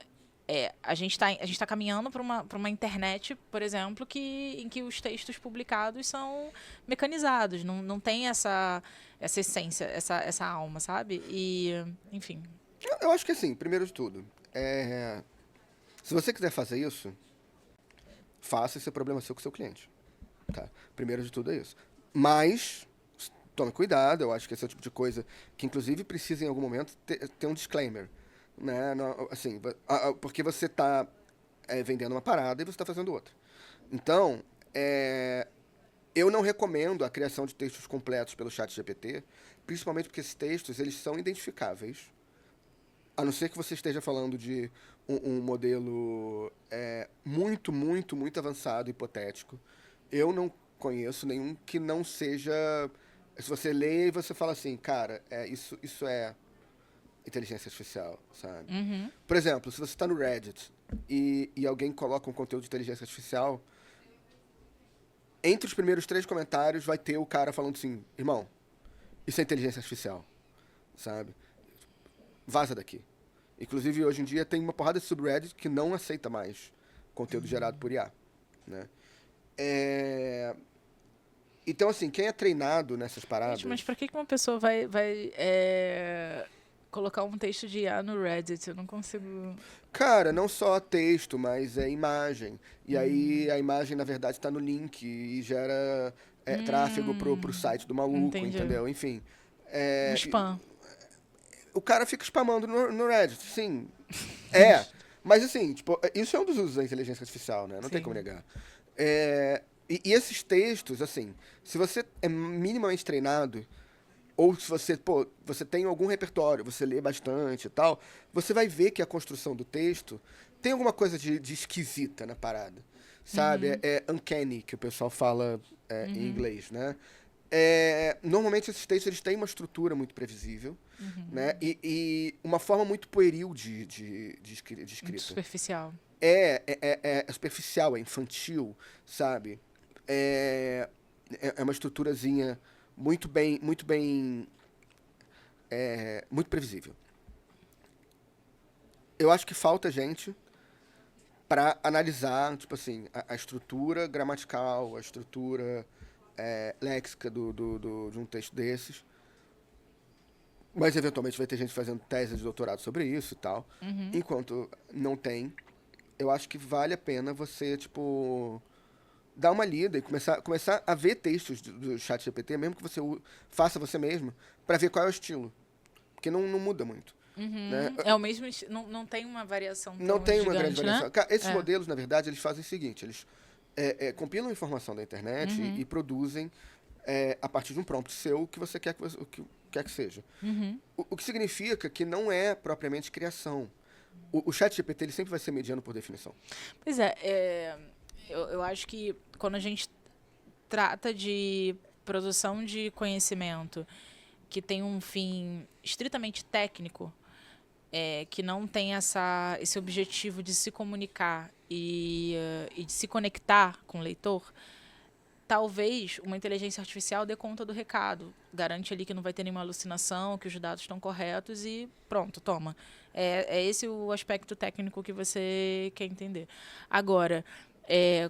a gente tá caminhando para uma internet, por exemplo, em que os textos publicados são mecanizados, não tem essa essência, essa alma, sabe? E, enfim. Eu acho que assim, primeiro de tudo, se você quiser fazer isso, faça, esse é problema seu com o seu cliente. Tá? Primeiro de tudo é isso. Mas tome cuidado, eu acho que esse é o tipo de coisa que, inclusive, precisa em algum momento ter um disclaimer. Né? Assim, porque você está vendendo uma parada e você está fazendo outra. Então, eu não recomendo a criação de textos completos pelo ChatGPT, principalmente porque esses textos eles são identificáveis, a não ser que você esteja falando de um modelo muito, muito, muito avançado, hipotético. Eu não conheço nenhum que não seja... Se você lê e você fala assim, cara, isso é inteligência artificial, sabe? Uhum. Por exemplo, se você está no Reddit e alguém coloca um conteúdo de inteligência artificial, entre os primeiros 3 comentários vai ter o cara falando assim, irmão, isso é inteligência artificial, sabe? Vaza daqui. Inclusive, hoje em dia, tem uma porrada de subreddit que não aceita mais conteúdo gerado por IA, né? Então, assim, quem é treinado nessas paradas... Gente, mas pra que uma pessoa vai colocar um texto de IA no Reddit? Eu não consigo... Cara, não só texto, mas imagem. E aí a imagem, na verdade, está no link e gera tráfego pro site do maluco, entendi. entendeu? Enfim. Um spam. O cara fica spamando no Reddit, sim. Mas assim, tipo, isso é um dos usos da inteligência artificial, né? Não tem como negar. E esses textos, assim, se você é minimamente treinado, ou se você, você tem algum repertório, você lê bastante e tal, você vai ver que a construção do texto tem alguma coisa de esquisita na parada, sabe? É uncanny, que o pessoal fala em inglês, né? Normalmente esses textos eles têm uma estrutura muito previsível, né? E uma forma muito pueril de escrita. Muito superficial. É superficial, é infantil, sabe? É uma estruturazinha muito previsível. Eu acho que falta gente para analisar, tipo assim, a estrutura gramatical, a estrutura léxica de um texto desses. Mas, eventualmente, vai ter gente fazendo tese de doutorado sobre isso e tal. Enquanto não tem, eu acho que vale a pena você, tipo, dar uma lida e começar a ver textos do ChatGPT, mesmo que você faça você mesmo, para ver qual é o estilo. Porque não muda muito. Né? É o mesmo, não tem uma variação tão Não tem uma gigante, grande variação. né? Cara, esses modelos, na verdade, eles fazem o seguinte, eles compilam informação da internet e produzem a partir de um prompt seu o que você quer o que quer que seja. O que significa que não é propriamente criação. O ChatGPT ele sempre vai ser mediano por definição. Pois eu acho que quando a gente trata de produção de conhecimento que tem um fim estritamente técnico, que não tem esse objetivo de se comunicar e de se conectar com o leitor, talvez uma inteligência artificial dê conta do recado. Garante ali que não vai ter nenhuma alucinação, que os dados estão corretos e pronto, toma. É esse o aspecto técnico que você quer entender. Agora,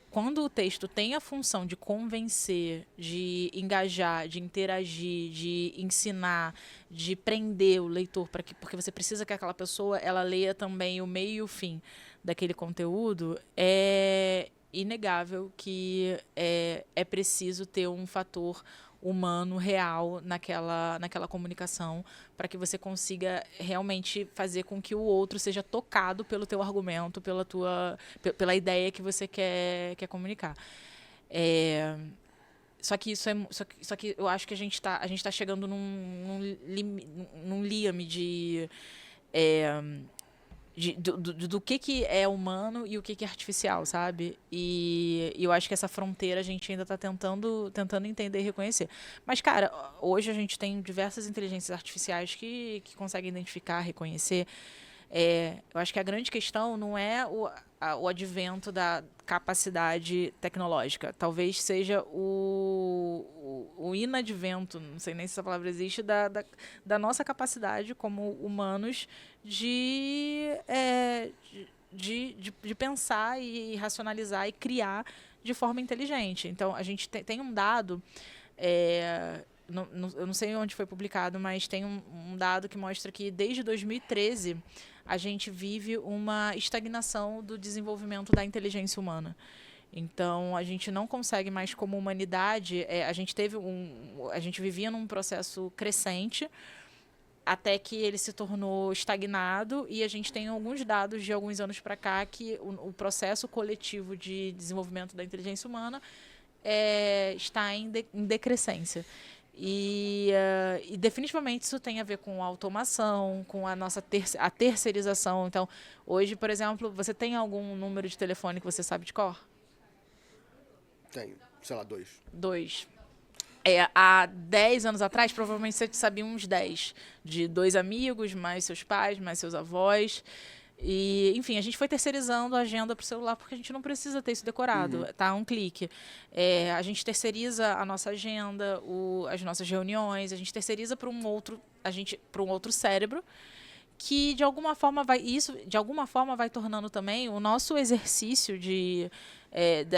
quando o texto tem a função de convencer, de engajar, de interagir, de ensinar, de prender o leitor, porque você precisa que aquela pessoa ela leia também o meio e o fim daquele conteúdo, é inegável que é preciso ter um fator humano real naquela comunicação para que você consiga realmente fazer com que o outro seja tocado pelo teu argumento, pela ideia que você quer comunicar. Só que só que eu acho que a gente tá chegando num liame do que é humano e o que é artificial, sabe? E eu acho que essa fronteira a gente ainda está tentando entender e reconhecer. Mas, cara, hoje a gente tem diversas inteligências artificiais que conseguem identificar, reconhecer. Eu acho que a grande questão não é o advento da capacidade tecnológica. Talvez seja o inadvento, não sei nem se essa palavra existe, da nossa capacidade como humanos de pensar e racionalizar e criar de forma inteligente. Então, a gente tem um dado... eu não sei onde foi publicado, mas tem um dado que mostra que desde 2013 a gente vive uma estagnação do desenvolvimento da inteligência humana. Então, a gente não consegue mais, como humanidade, a gente vivia num processo crescente até que ele se tornou estagnado e a gente tem alguns dados de alguns anos para cá que o processo coletivo de desenvolvimento da inteligência humana está em decrescência. E definitivamente isso tem a ver com a automação, com a nossa a terceirização. Então, hoje, por exemplo, você tem algum número de telefone que você sabe de cor? Tenho, sei lá, 2. 2. Há 10 anos atrás, provavelmente você sabia uns 10. De 2 amigos, mais seus pais, mais seus avós. E, enfim, a gente foi terceirizando a agenda para o celular porque a gente não precisa ter isso decorado, tá? Um clique. A gente terceiriza a nossa agenda, as nossas reuniões, a gente terceiriza para um outro cérebro que de alguma forma vai tornando também o nosso exercício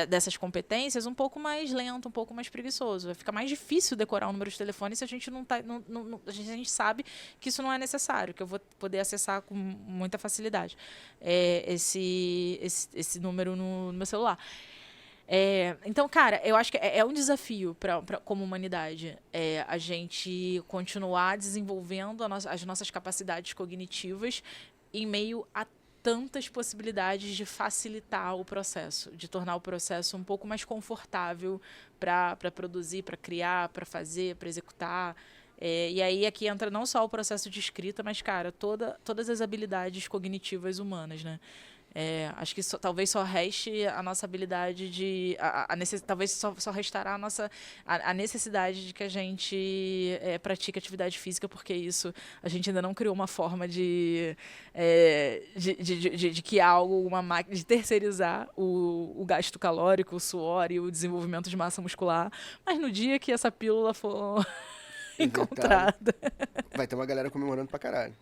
dessas competências um pouco mais lento, um pouco mais preguiçoso. Vai ficar mais difícil decorar o número de telefone se a gente a gente sabe que isso não é necessário, que eu vou poder acessar com muita facilidade esse número no meu celular. Então, cara, eu acho que é um desafio como humanidade a gente continuar desenvolvendo as nossas capacidades cognitivas em meio a tantas possibilidades de facilitar o processo, de tornar o processo um pouco mais confortável para produzir, para criar, para fazer, para executar. E aí aqui entra não só o processo de escrita, mas, cara, todas as habilidades cognitivas humanas, né? Acho que talvez só reste a nossa habilidade de... talvez só restará a necessidade de que a gente pratique atividade física, porque isso a gente ainda não criou uma forma de que algo, uma máquina, de terceirizar o gasto calórico, o suor e o desenvolvimento de massa muscular. Mas no dia que essa pílula for encontrada... Vai ter uma galera comemorando pra caralho.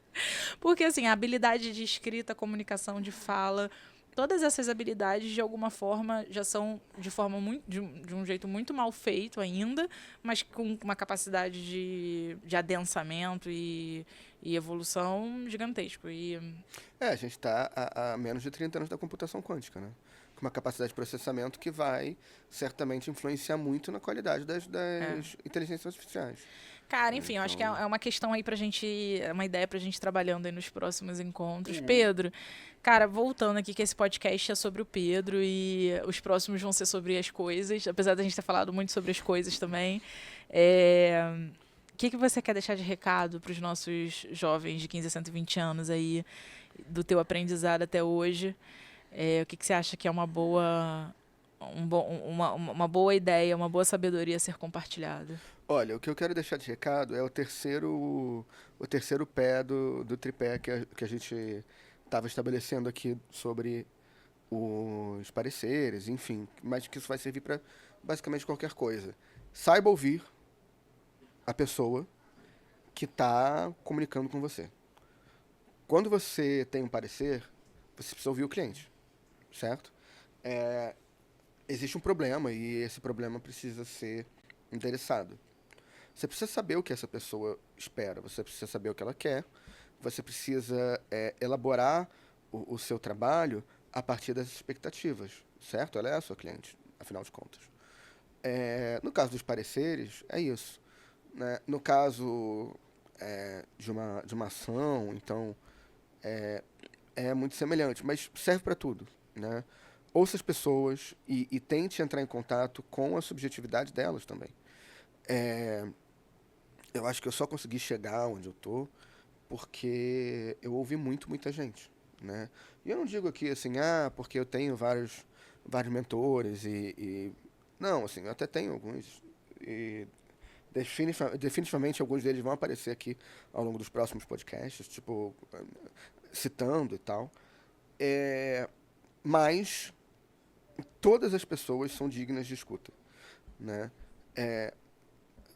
Porque, assim, a habilidade de escrita, comunicação, de fala, todas essas habilidades, de alguma forma, já são de um jeito muito mal feito ainda, mas com uma capacidade de adensamento e evolução gigantesco. A gente está a menos de 30 anos da computação quântica, né? Com uma capacidade de processamento que vai certamente influenciar muito na qualidade das inteligências artificiais. Cara, enfim, eu acho que é uma questão aí pra gente, uma ideia pra gente trabalhando aí nos próximos encontros. Pedro, cara, voltando aqui, que esse podcast é sobre o Pedro e os próximos vão ser sobre as coisas, apesar da gente ter falado muito sobre as coisas também. O que você quer deixar de recado para os nossos jovens de 15 a 120 anos aí, do teu aprendizado até hoje? O que você acha que é uma boa ideia, uma boa sabedoria a ser compartilhada? Olha, o que eu quero deixar de recado é o terceiro pé do tripé que a gente estava estabelecendo aqui sobre os pareceres, enfim, mas que isso vai servir para basicamente qualquer coisa. Saiba ouvir a pessoa que está comunicando com você. Quando você tem um parecer, você precisa ouvir o cliente, certo? Existe um problema e esse problema precisa ser endereçado. Você precisa saber o que essa pessoa espera, você precisa saber o que ela quer, você precisa elaborar o seu trabalho a partir das expectativas, certo? Ela é a sua cliente, afinal de contas. No caso dos pareceres, é isso. Né? No caso de uma ação, então, é muito semelhante, mas serve para tudo, né? Ouça as pessoas e tente entrar em contato com a subjetividade delas também. Eu acho que eu só consegui chegar onde eu tô porque eu ouvi muita gente, né? E eu não digo aqui assim, porque eu tenho vários mentores Não, assim, eu até tenho alguns e definitivamente alguns deles vão aparecer aqui ao longo dos próximos podcasts, tipo, citando e tal. Mas todas as pessoas são dignas de escuta, né?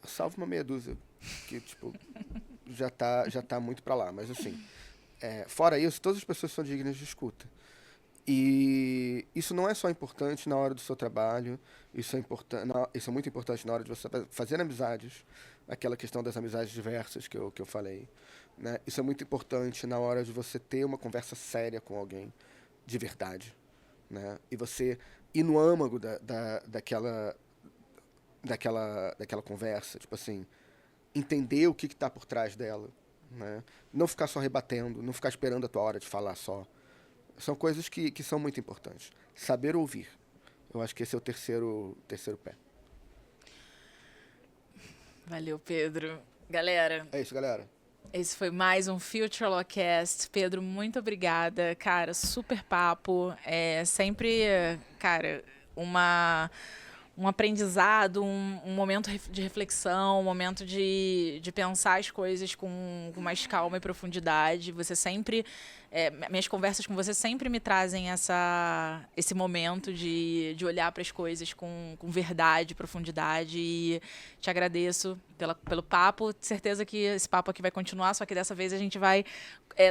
Salvo uma meia dúzia que, tipo, já tá muito pra lá, mas assim, fora isso, todas as pessoas são dignas de escuta. E isso não é só importante na hora do seu trabalho, isso é muito importante na hora de você fazer amizades, aquela questão das amizades diversas que eu falei, né? Isso é muito importante na hora de você ter uma conversa séria com alguém, de verdade, né? E você ir no âmago daquela conversa, tipo assim, entender o que está por trás dela, né? Não ficar só rebatendo, não ficar esperando a tua hora de falar só. São coisas que são muito importantes. Saber ouvir. Eu acho que esse é o terceiro pé. Valeu, Pedro. Galera. É isso, galera. Esse foi mais um Future Lawcast. Pedro, muito obrigada. Cara, super papo. Sempre, cara, um aprendizado, um momento de reflexão, um momento de pensar as coisas com mais calma e profundidade. Você sempre... minhas conversas com você sempre me trazem esse momento de olhar para as coisas com verdade, profundidade. E te agradeço pelo papo. Certeza que esse papo aqui vai continuar, só que dessa vez a gente vai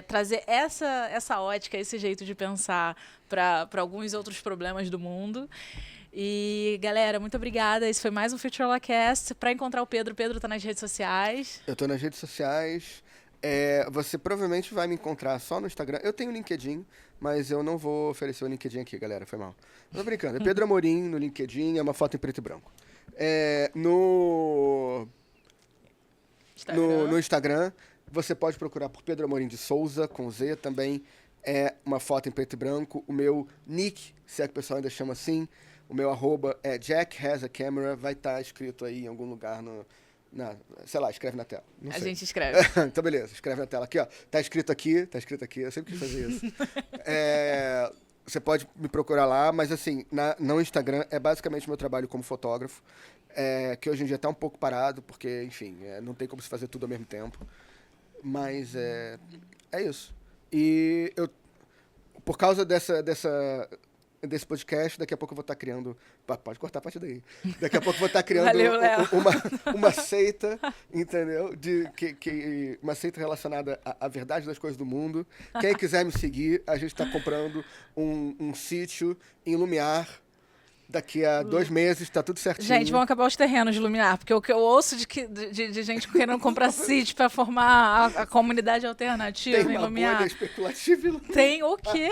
trazer essa ótica, esse jeito de pensar para alguns outros problemas do mundo. E, galera, muito obrigada. Esse foi mais um Future Lawcast. Para encontrar o Pedro tá nas redes sociais. Eu tô nas redes sociais. Você provavelmente vai me encontrar só no Instagram. Eu tenho LinkedIn, mas eu não vou oferecer o LinkedIn aqui, galera. Foi mal. Tô brincando. É Pedro Amorim no LinkedIn, é uma foto em preto e branco. No Instagram, você pode procurar por Pedro Amorim de Souza, com Z também. É uma foto em preto e branco. O meu nick, se é que o pessoal ainda chama assim, o meu @é Jack Has a Camera, vai estar escrito aí em algum lugar no Sei lá, escreve na tela. Não A sei. gente escreve. Então, beleza, escreve na tela aqui, ó. Tá escrito aqui. Eu sempre quis fazer isso. Você pode me procurar lá, mas assim, no Instagram é basicamente meu trabalho como fotógrafo, que hoje em dia tá um pouco parado, porque, enfim, não tem como se fazer tudo ao mesmo tempo. Mas é isso. E por causa desse podcast, daqui a pouco eu vou estar criando... Pode cortar a partir daí. Daqui a pouco eu vou estar criando Valeu, Léo. uma seita, entendeu? Uma seita relacionada à verdade das coisas do mundo. Quem quiser me seguir, a gente está comprando um sítio em Lumiar. Daqui a 2 meses, tá tudo certinho. Gente, vão acabar os terrenos de Lumiar, porque o que eu ouço de gente querendo comprar sítio para formar a comunidade alternativa Tem em uma Lumiar. bolha especulativa. Tem o quê?